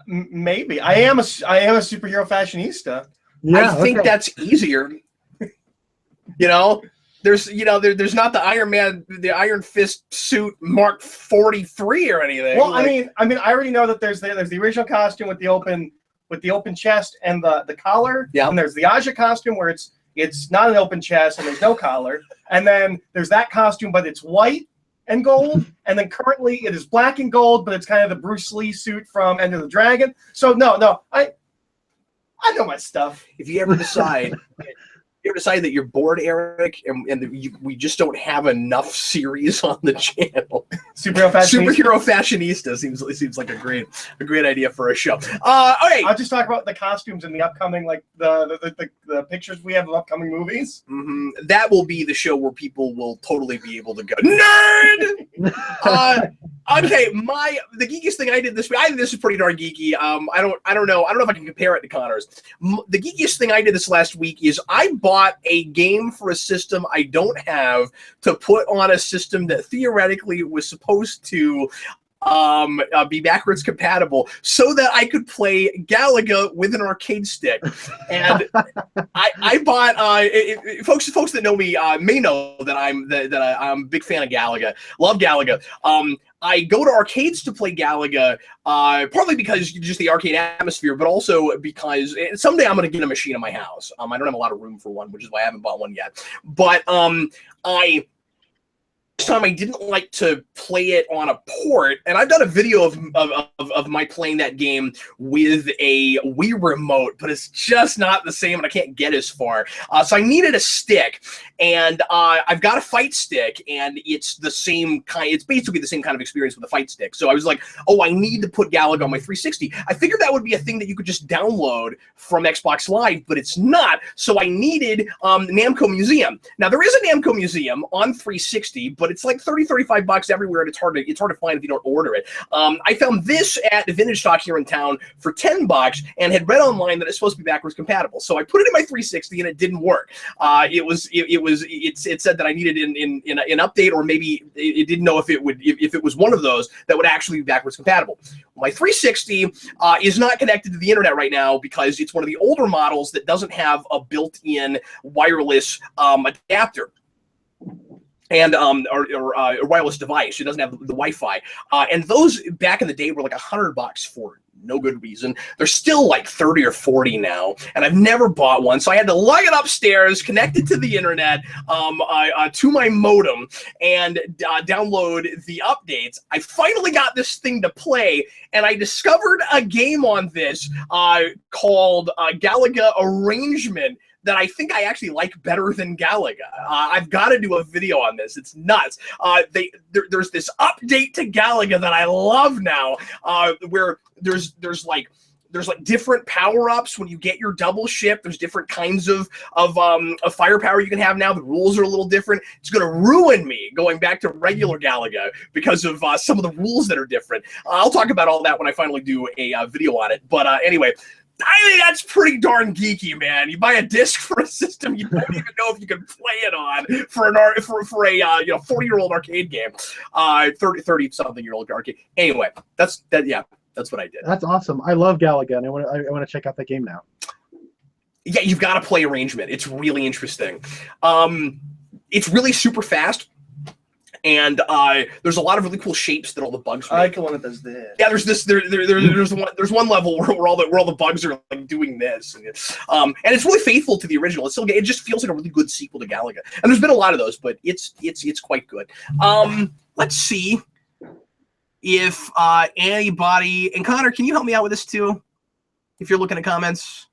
Maybe. I am a superhero fashionista. Yeah, I think that's easier. There's not the Iron Man, the Iron Fist suit Mark 43 or anything. Well, I mean, I already know that there's the original costume with the open chest and the collar. Yeah. And there's the Aja costume where it's not an open chest and there's no collar. And then there's that costume, but it's white and gold. And then currently it is black and gold, but it's kind of the Bruce Lee suit from Enter the Dragon. So no, I know my stuff. If you ever decide that you're bored, Eric, and we just don't have enough series on the channel, Superhero Fashionista seems like a great idea for a show. Okay, I'll just talk about the costumes in the upcoming, like the pictures we have of upcoming movies. Mm-hmm. That will be the show where people will totally be able to go nerd. Okay, the geekiest thing I did this week. I think this is pretty darn geeky. I don't know if I can compare it to Connor's. The geekiest thing I did this last week is I bought a game for a system I don't have to put on a system that theoretically was supposed to be backwards compatible so that I could play Galaga with an arcade stick. And I bought folks that know me may know that I'm a big fan of Galaga. Love Galaga. I go to arcades to play Galaga, partly because just the arcade atmosphere, but also because someday I'm going to get a machine in my house. I don't have a lot of room for one, which is why I haven't bought one yet. But this time I didn't like to play it on a port, and I've done a video of my playing that game with a Wii remote, but it's just not the same, and I can't get as far. So I needed a stick, and I've got a fight stick, and it's the same kind. It's basically the same kind of experience with a fight stick. So I was like, oh, I need to put Galaga on my 360. I figured that would be a thing that you could just download from Xbox Live, but it's not. So I needed Namco Museum. Now there is a Namco Museum on 360, but it's like $30-35 everywhere, and it's hard to find if you don't order it. I found this at Vintage Stock here in town for $10 and had read online that it's supposed to be backwards compatible. So I put it in my 360 and it didn't work. It said that I needed an update, or maybe it didn't know if it was one of those that would actually be backwards compatible. My 360 is not connected to the internet right now because it's one of the older models that doesn't have a built-in wireless adapter and or wireless device. It doesn't have the Wi-Fi, and those back in the day were like $100 for no good reason. They're still like 30 or 40 now, and I've never bought one, so I had to lug it upstairs, connect it to the internet, to my modem, and download the updates. I finally got this thing to play, and I discovered a game on this called Galaga Arrangement that I think I actually like better than Galaga. I've got to do a video on this. It's nuts. There's this update to Galaga that I love now, where there's like different power-ups when you get your double ship. There's different kinds of firepower you can have now. The rules are a little different. It's going to ruin me going back to regular Galaga because of some of the rules that are different. I'll talk about all that when I finally do a video on it. But anyway, I think that's pretty darn geeky, man. You buy a disc for a system you don't even know if you can play it on for a 40-year-old arcade game, 30-something-year-old arcade. Anyway, that's what I did. That's awesome. I love Galaga, and I want to check out that game now. Yeah, you've got to play Arrangement. It's really interesting. It's really super fast. And there's a lot of really cool shapes that all the bugs make. I like the one that does this. Yeah, there's one level where all the bugs are like doing this, and it's really faithful to the original. It just feels like a really good sequel to Galaga. And there's been a lot of those, but it's quite good. Let's see if anybody, and Connor, can you help me out with this too? If you're looking at comments,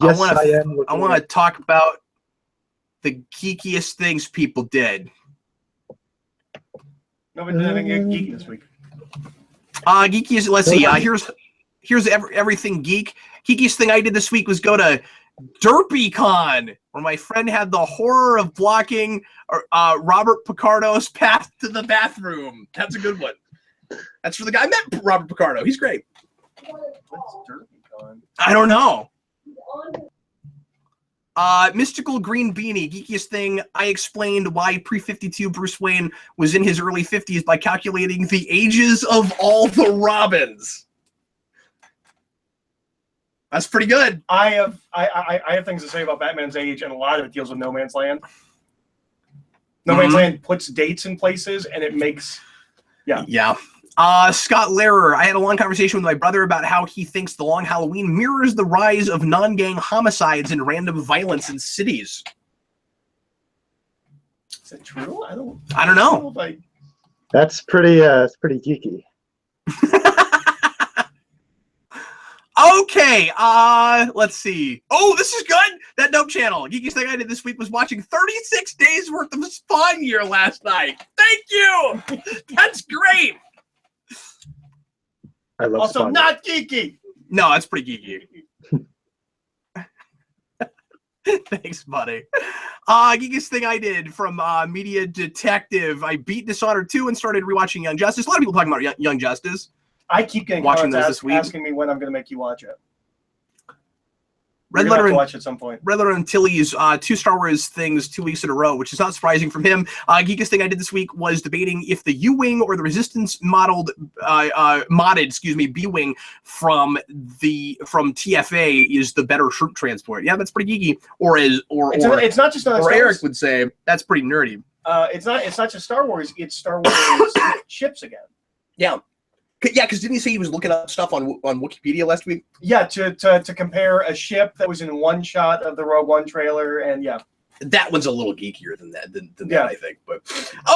yes, I am. I want to talk about the geekiest things people did. Nobody did anything geeky this week. Geekiest. Let's see. Here's everything geek. Geekiest thing I did this week was go to DerpyCon, where my friend had the horror of blocking Robert Picardo's path to the bathroom. That's a good one. That's for the guy. I met Robert Picardo. He's great. What's DerpyCon? I don't know. Mystical Green Beanie, geekiest thing. I explained why pre-52 Bruce Wayne was in his early 50s by calculating the ages of all the Robins. That's pretty good. I have things to say about Batman's age, and a lot of it deals with No Man's Land. No Man's Land puts dates in places, and it makes, yeah. Scott Lehrer, I had a long conversation with my brother about how he thinks The Long Halloween mirrors the rise of non-gang homicides and random violence in cities. Is that true? I don't know. That's pretty geeky. Okay, let's see. Oh, this is good. That dope channel. Geekiest thing I did this week was watching 36 days worth of Spawn Year last night. Thank you. That's great. I love also Spawn. Not geeky. No, that's pretty geeky. Thanks, buddy. Geekiest thing I did from Media Detective. I beat Dishonored 2 and started rewatching Young Justice. A lot of people talking about Young Justice. I keep getting watching those this week. Asking me when I'm going to make you watch it. Red Letter and watch at some point. Red Letter and Tilly's 2 Star Wars things 2 weeks in a row, which is not surprising from him. Geekiest thing I did this week was debating if the U-wing or the Resistance modded B-wing from TFA is the better troop transport. Yeah, that's pretty geeky. It's not just or Eric would say that's pretty nerdy. It's not just Star Wars. It's Star Wars ships again. Yeah. Yeah, because didn't he say he was looking up stuff on Wikipedia last week? Yeah, to compare a ship that was in one shot of the Rogue One trailer, and yeah. That one's a little geekier than that, that, I think. But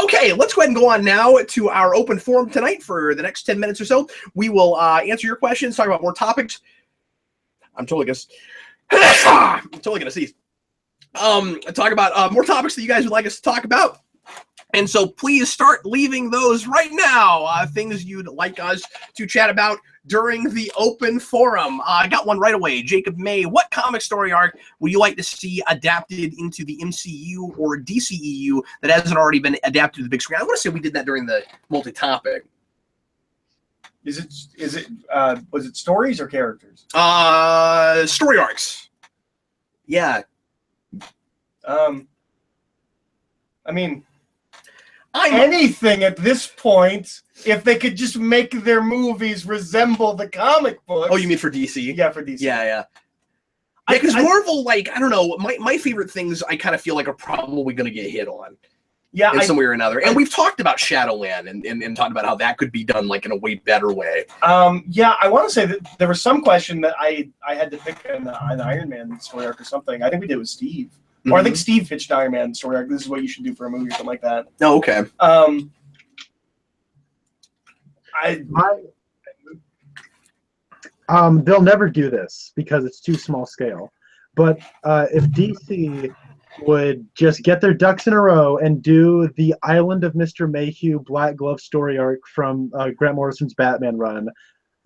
okay, let's go ahead and go on now to our open forum tonight for the next 10 minutes or so. We will answer your questions, talk about more topics. I'm totally gonna cease. Talk about more topics that you guys would like us to talk about. And so please start leaving those right now, things you'd like us to chat about during the open forum. I got one right away. Jacob May, what comic story arc would you like to see adapted into the MCU or DCEU that hasn't already been adapted to the big screen? I want to say we did that during the multi-topic. Was it stories or characters? Story arcs. Yeah. I mean, anything at this point, if they could just make their movies resemble the comic books. Oh, you mean for DC? Yeah, for DC. Yeah. Because Marvel, I don't know, my favorite things I kind of feel like are probably going to get hit on. Yeah, in some way or another. And we've talked about Shadowland and talked about how that could be done like in a way better way. Yeah, I want to say that there was some question that I had to pick an Iron Man story arc or something. I think we did with Steve. Or I think Steve pitched Iron Man story arc. This is what you should do for a movie or something like that. Oh, okay. They'll never do this because it's too small scale. But if DC would just get their ducks in a row and do the Island of Mr. Mayhew Black Glove story arc from Grant Morrison's Batman run,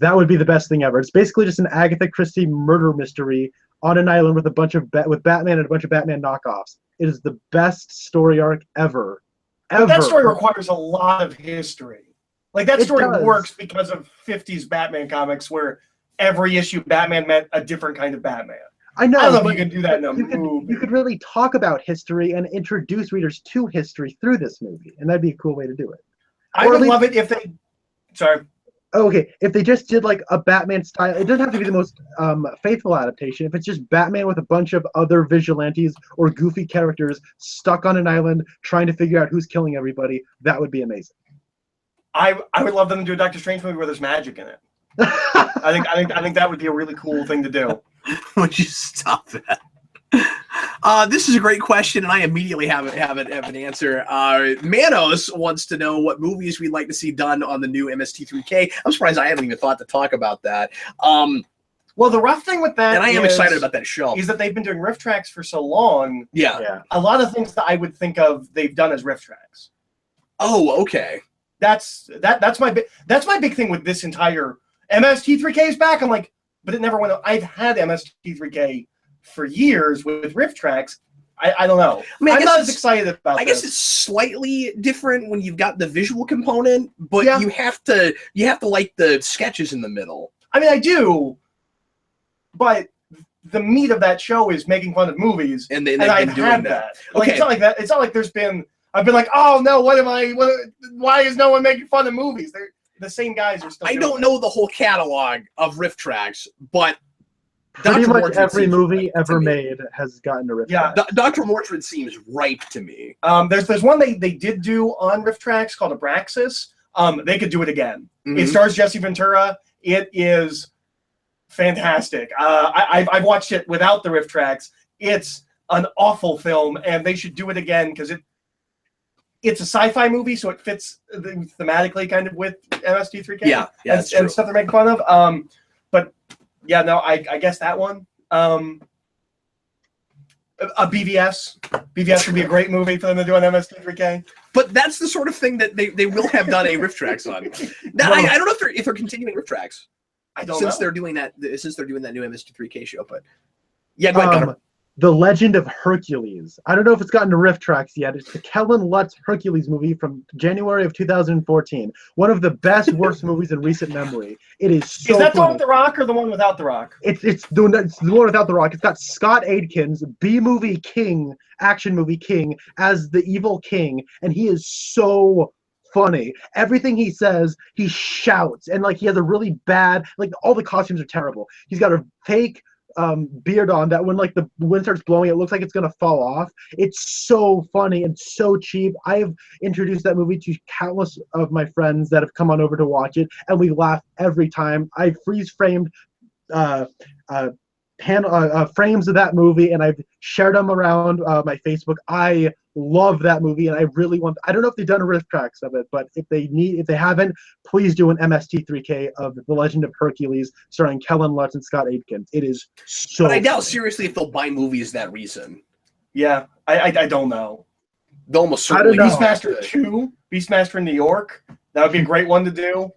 that would be the best thing ever. It's basically just an Agatha Christie murder mystery on an island with a bunch of Batman and a bunch of Batman knockoffs. It is the best story arc ever. But that story requires a lot of history. Like that story works because of 50s Batman comics where every issue Batman meant a different kind of Batman. I know. I don't know if you can do that in a movie. You could really talk about history and introduce readers to history through this movie, and that'd be a cool way to do it. I would love it if they... Sorry. Oh, okay. If they just did like a Batman style, it doesn't have to be the most faithful adaptation. If it's just Batman with a bunch of other vigilantes or goofy characters stuck on an island trying to figure out who's killing everybody, that would be amazing. I would love them to do a Doctor Strange movie where there's magic in it. I think that would be a really cool thing to do. Would you stop that? This is a great question, and I immediately have an answer. Manos wants to know what movies we'd like to see done on the new MST3K. I'm surprised I haven't even thought to talk about that. Well, the rough thing with that, and I am excited about that show, is that they've been doing riff tracks for so long. Yeah. A lot of things that I would think of they've done as riff tracks. Oh, okay. That's my big thing with this entire MST3K is back. I'm like, but it never went. I've had MST3K for years with riff tracks. I don't know. I mean, I'm not as excited about. I guess it's slightly different when you've got the visual component, but you have to like the sketches in the middle. I mean, I do, but the meat of that show is making fun of movies, and I've had that. Like, it's not like that. It's not like I've been like, oh no, why is no one making fun of movies? They're the same guys are still. I don't know the whole catalog of riff tracks, but pretty much every movie ever made has gotten a riff track. Dr. Mordred seems ripe to me. There's one they did do on riff tracks called Abraxas. They could do it again. It stars Jesse Ventura. It is fantastic. I've watched it without the riff tracks. It's an awful film, and they should do it again because it's a sci-fi movie, so it fits thematically kind of with MST3K. Yeah, and stuff they're making fun of. But yeah, no, I guess that one. A BVS. BVS would be a great movie for them to do on MST3K. But that's the sort of thing that they will have done a riff tracks on. Now, I don't know if they're continuing riff tracks. I don't know. Since they're doing that new MST3K show, but yeah, go ahead, Gunnar. The Legend of Hercules. I don't know if it's gotten to riff tracks yet. It's the Kellen Lutz Hercules movie from January of 2014. One of the best, worst movies in recent memory. It is so Is that the funny. one with The Rock or the one without The Rock? It's the one without The Rock. It's got Scott Adkins, B-movie king, action movie king, as the evil king, and he is so funny. Everything he says, he shouts, and like he has a really bad, like all the costumes are terrible. He's got a fake beard on that when like the wind starts blowing, it looks like it's gonna fall off. It's so funny and so cheap. I have introduced that movie to countless of my friends that have come on over to watch it, and we laugh every time. I freeze framed frames of that movie, and I've shared them around my Facebook. I love that movie, and I really want. I don't know if they've done a riff tracks of it, but if they haven't, please do an MST3K of The Legend of Hercules, starring Kellen Lutz and Scott Adkins. It is so. But I doubt seriously if they'll buy movies that reason. Yeah, I don't know. They'll almost certainly. Beastmaster 2, Beastmaster in New York. That would be a great one to do.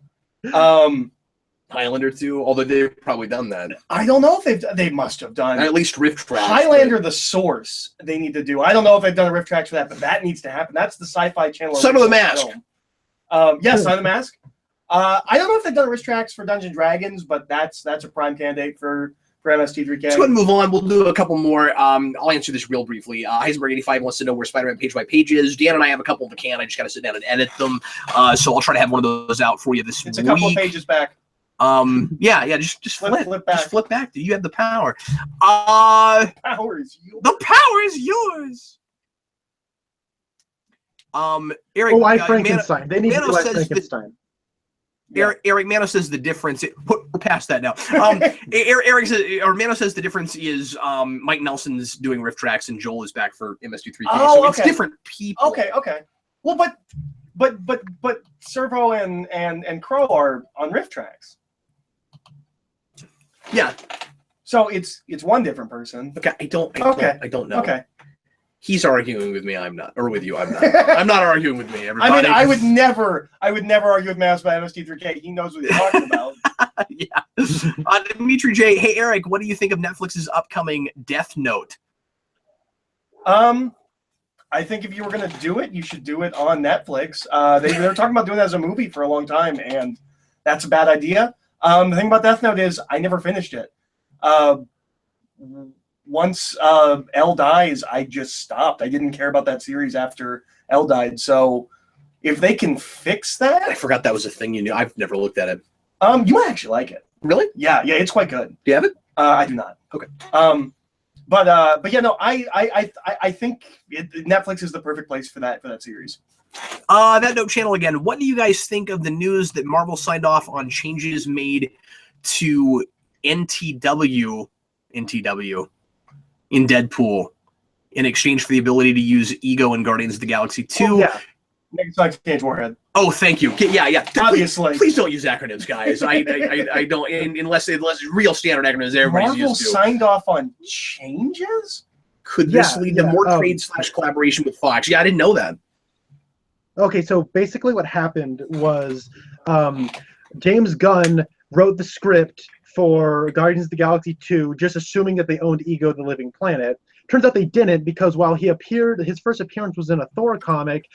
Highlander 2, although they've probably done that. I don't know if they must have done. At least riff tracks. Highlander, the source, they need to do. I don't know if they've done a riff tracks for that, but that needs to happen. That's the Sci-Fi Channel. Son of the Mask. Yes, Son of the Mask. I don't know if they've done riff tracks for Dungeons & Dragons, but that's a prime candidate for MST3K. Let's go ahead and move on. We'll do a couple more. I'll answer this real briefly. Heisenberg85 wants to know where Spider-Man page by page is. Dan and I have a couple of the can. I just got to sit down and edit them. So I'll try to have one of those out for you this week. It's a couple of pages back. Just flip back. Just flip back. You have the power. The power is yours. The power is yours. Eric. Oh, Frankenstein. They need to do Frankenstein. Eric Mano says the difference. We're past that now. Eric says, or Mano says the difference is Mike Nelson's doing riff tracks and Joel is back for MST3K. Oh, so it's different people. Okay. Well, but Servo and Crow are on riff tracks. Yeah. So it's one different person. Okay. I don't know. Okay. He's arguing with me. I'm not, or with you. I'm not. I'm not arguing with me. Everybody. I mean, I would never argue with Mouse about MST3K. He knows what he's talking about. Yeah. Dimitri J. Hey, Eric, what do you think of Netflix's upcoming Death Note? I think if you were going to do it, you should do it on Netflix. They were talking about doing it as a movie for a long time, and that's a bad idea. The thing about Death Note is I never finished it. Once L dies, I just stopped. I didn't care about that series after L died. So if they can fix that... I forgot that was a thing you knew. I've never looked at it. You might actually like it. Really? Yeah, it's quite good. Do you have it? I do not. Okay. But yeah, no, I think Netflix is the perfect place for that series. That Note channel again. What do you guys think of the news that Marvel signed off on changes made to NTW in Deadpool in exchange for the ability to use Ego in Guardians of the Galaxy 2? Oh, yeah. Negasonic Teenage Warhead. Oh, thank you. Yeah. Obviously. Please don't use acronyms, guys. I don't, unless it's real standard acronyms everybody's Marvel used to. signed off on changes? Could this lead to more trade / collaboration with Fox? Yeah, I didn't know that. Okay, so basically what happened was James Gunn wrote the script for Guardians of the Galaxy 2, just assuming that they owned Ego the Living Planet. Turns out they didn't, because while he appeared, his first appearance was in a Thor comic,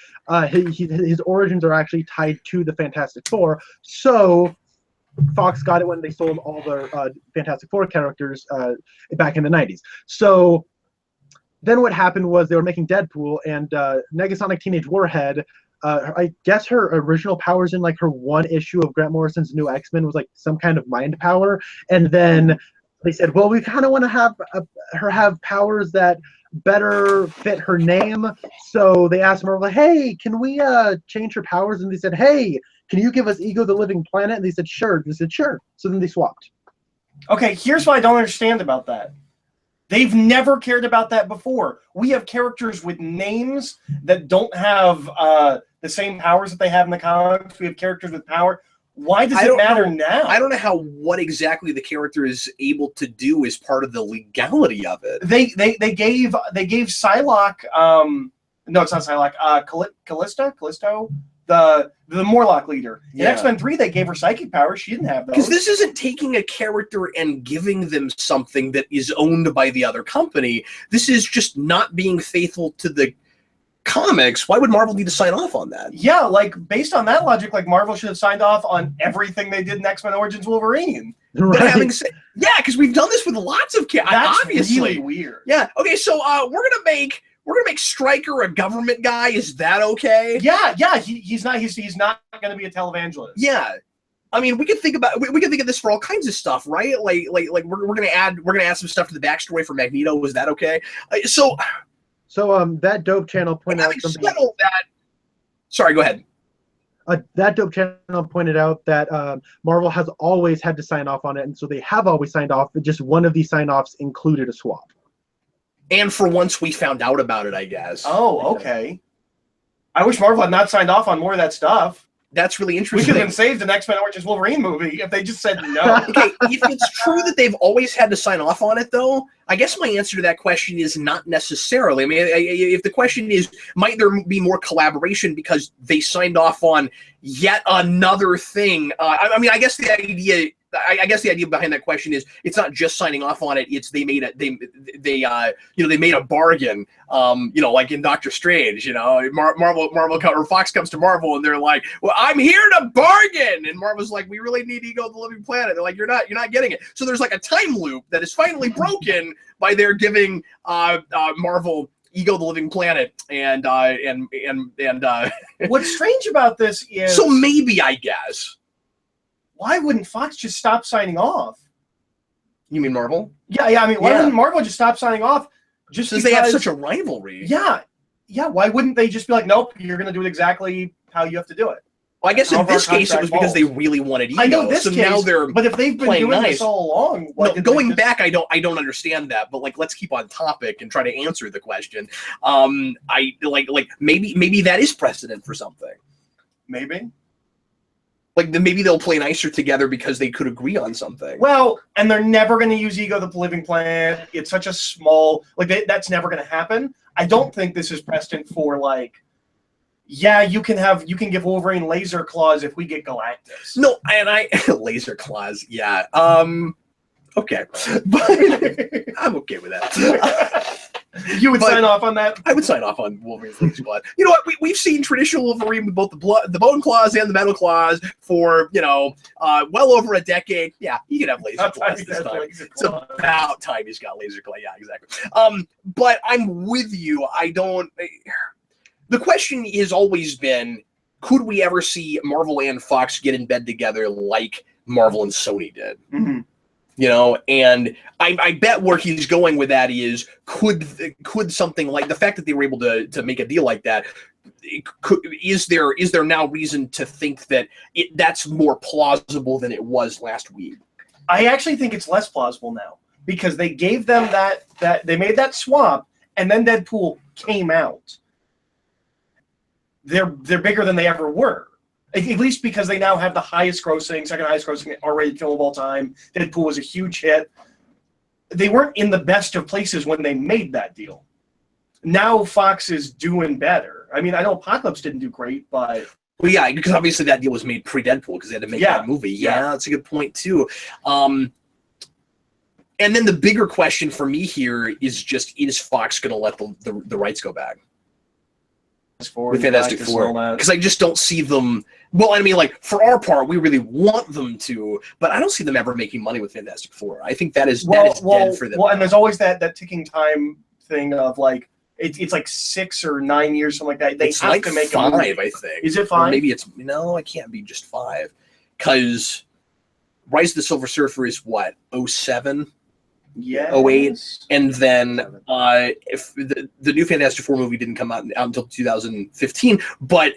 his origins are actually tied to the Fantastic Four. So Fox got it when they sold all their Fantastic Four characters back in the 90s. So then what happened was they were making Deadpool, and Negasonic Teenage Warhead, I guess her original powers in like her one issue of Grant Morrison's New X-Men was like some kind of mind power, and then they said, well, we kind of want to have her have powers that better fit her name. So they asked Marvel, hey, can we change her powers? And they said, hey, can you give us Ego the Living Planet? And they said, sure. They said, sure. So then they swapped. Okay, here's what I don't understand about that. They've never cared about that before. We have characters with names that don't have the same powers that they have in the comics. We have characters with power. Why does it matter now? I don't know what exactly the character is able to do as part of the legality of it. They gave Psylocke. No, it's not Psylocke. Callisto, the Morlock leader. In X-Men 3, they gave her psychic powers. She didn't have those. Because this isn't taking a character and giving them something that is owned by the other company. This is just not being faithful to the comics. Why would Marvel need to sign off on that? Yeah, like based on that logic, like Marvel should have signed off on everything they did in X-Men Origins Wolverine. Right. But having said, because we've done this with lots of characters. That's obviously really weird. Yeah. Okay. So we're gonna make Stryker a government guy. Is that okay? Yeah. He's not gonna be a televangelist. Yeah. I mean, we could think about this for all kinds of stuff, right? Like we're gonna add some stuff to the backstory for Magneto. Is that okay? So that dope channel pointed out something. Sorry, go ahead. That dope channel pointed out that Marvel has always had to sign off on it, and so they have always signed off. Just one of these sign-offs included a swap. And for once, we found out about it, I guess. Oh, okay. I wish Marvel had not signed off on more of that stuff. That's really interesting. We could have been saved an X-Men Origins Wolverine movie if they just said no. Okay, if it's true that they've always had to sign off on it, though, I guess my answer to that question is not necessarily. I mean, if the question is, might there be more collaboration because they signed off on yet another thing? I mean, I guess the idea behind that question is it's not just signing off on it. It's they made a bargain. Like in Doctor Strange, Marvel or Fox comes to Marvel and they're like, well, I'm here to bargain, and Marvel's like, we really need Ego the Living Planet. They're like, you're not getting it. So there's like a time loop that is finally broken by their giving Marvel Ego the Living Planet and what's strange about this is, so maybe, I guess, why wouldn't Fox just stop signing off? You mean Marvel? Yeah. I mean, why wouldn't Marvel just stop signing off? Just because they have such a rivalry. Yeah. Why wouldn't they just be like, nope, you're going to do it exactly how you have to do it? Well, I guess in this case it was because they really wanted Ego. I know this case, now they're but if they've been doing this all along, going back, I don't understand that. But let's keep on topic and try to answer the question. Maybe that is precedent for something. Maybe. Maybe they'll play nicer together because they could agree on something. Well, and they're never going to use Ego the Living Planet. It's such a small, that's never going to happen. I don't think this is precedent for you can give Wolverine laser claws if we get Galactus. No, and laser claws, yeah. Okay, but I'm okay with that. You would sign off on that? I would sign off on Wolverine's laser claws. You know what? We've seen traditional Wolverine with both the bone claws and the metal claws for well over a decade. Yeah, he can have laser claws this time. It's about time he's got laser claw. Yeah, exactly. But I'm with you. The question has always been, could we ever see Marvel and Fox get in bed together like Marvel and Sony did? Mm-hmm. And I bet where he's going with that is, could something like the fact that they were able to make a deal like that, is there now reason to think that that's more plausible than it was last week? I actually think it's less plausible now, because they gave them that they made that swap, and then Deadpool came out. they're bigger than they ever were. At least because they now have the second highest grossing R-rated film of all time. Deadpool was a huge hit. They weren't in the best of places when they made that deal. Now Fox is doing better. I mean, I know Apocalypse didn't do great, but... Well, yeah, because obviously that deal was made pre-Deadpool because they had to make that movie. Yeah, that's a good point, too. And then the bigger question for me here is just, is Fox going to let the rights go back? With Fantastic Four, because I just don't see them. Well, I mean, like, for our part, we really want them to, but I don't see them ever making money with Fantastic Four. I think that is dead for them. Well, and there's always that ticking time thing of like it's like 6 or 9 years, something like that. They have to make 5, I think. Is it 5? Or maybe it's it can't be just 5, because Rise of the Silver Surfer is what, 07? Yeah, 08, and then if the new Fantastic Four movie didn't come out until 2015, but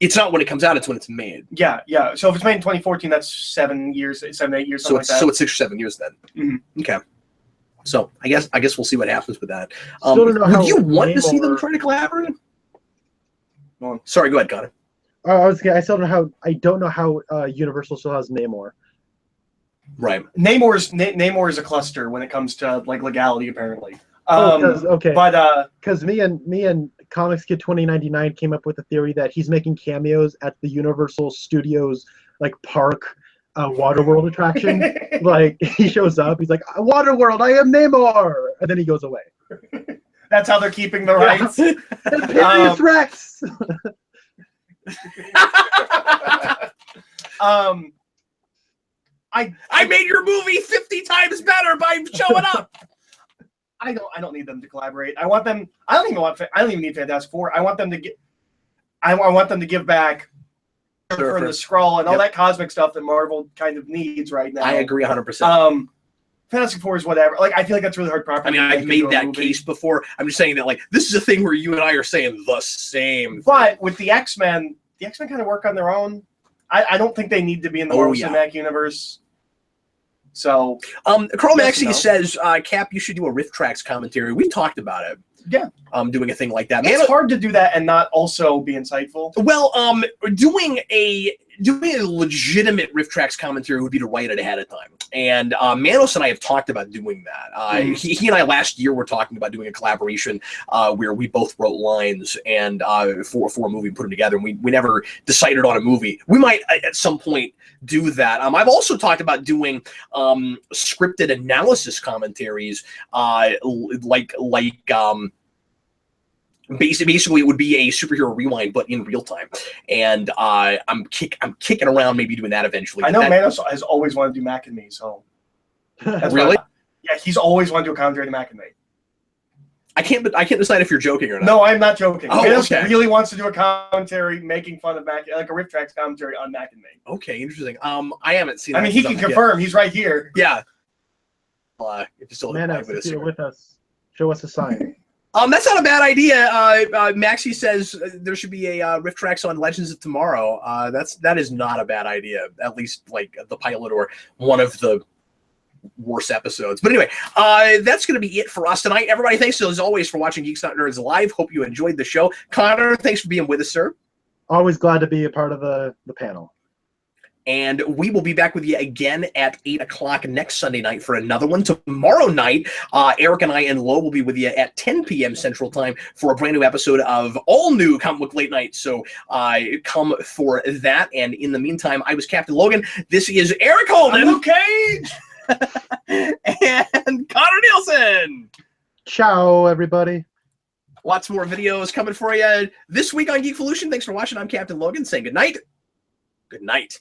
it's not when it comes out; it's when it's made. Yeah. So if it's made in 2014, that's 7 years, 7, 8 years, something like that. So it's 6 or 7 years then. Mm-hmm. Okay. So I guess we'll see what happens with that. Still don't know how would you want to see them try to collaborate? Sorry, go ahead, Connor. I don't know how Universal still has Namor. Right. Namor is a cluster when it comes to like legality, apparently. Because me and Comics Kid 2099 came up with a theory that he's making cameos at the Universal Studios like park Waterworld attraction. Like he shows up, he's like, "Waterworld, I am Namor," and then he goes away. That's how they're keeping the rights. Imperious Rex. I made your movie 50 times better by showing up. I don't need them to collaborate. I don't even need Fantastic Four. I want them to give back for the Skrull and all that cosmic stuff that Marvel kind of needs right now. I agree 100%. Fantastic Four is whatever. Like, I feel like that's really hard property. I mean, I've made that case before. I'm just saying that, like, this is a thing where you and I are saying the same But thing. with the X-Men kind of work on their own. I don't think they need to be in the Marvel Cinematic Universe. So, Carl Maxey says, Cap, you should do a Riff Tracks commentary. We talked about it. Yeah. Doing a thing like that. It's hard to do that and not also be insightful. Well, doing a legitimate Riff Tracks commentary would be to write it ahead of time. And Manos and I have talked about doing that. He and I last year were talking about doing a collaboration where we both wrote lines and for a movie and put them together. And we never decided on a movie. We might at some point do that. I've also talked about doing scripted analysis commentaries, basically it would be a superhero rewind, but in real time. And I'm kicking around maybe doing that eventually. I know Manos has always wanted to do Mac and Me, so that's really? Yeah, he's always wanted to do a commentary to Mac and Me. I can't decide if you're joking or not. No, I'm not joking. Oh, Manos okay. really wants to do a commentary making fun of Mac, like a Riff Tracks commentary on Mac and Me. Okay, interesting. I haven't seen. I mean, he can confirm. He's right here. Yeah. If you're still Manos, if you're with us, show us a sign. That's not a bad idea. Maxie says there should be a Riff Tracks on Legends of Tomorrow. That is not a bad idea. At least like the pilot or one of the worst episodes. But anyway, that's going to be it for us tonight. Everybody, thanks as always for watching Geeks Not Nerds Live. Hope you enjoyed the show. Connor, thanks for being with us, sir. Always glad to be a part of the panel. And we will be back with you again at 8 o'clock next Sunday night for another one. Tomorrow night, Eric and I and Lo will be with you at 10 p.m. Central Time for a brand new episode of All New Comic Book Late Night. So come for that. And in the meantime, I was Captain Logan. This is Eric Holden. Luke Cage. And Connor Nielsen. Ciao, everybody. Lots more videos coming for you this week on Geekvolution. Thanks for watching. I'm Captain Logan saying good night. Good night.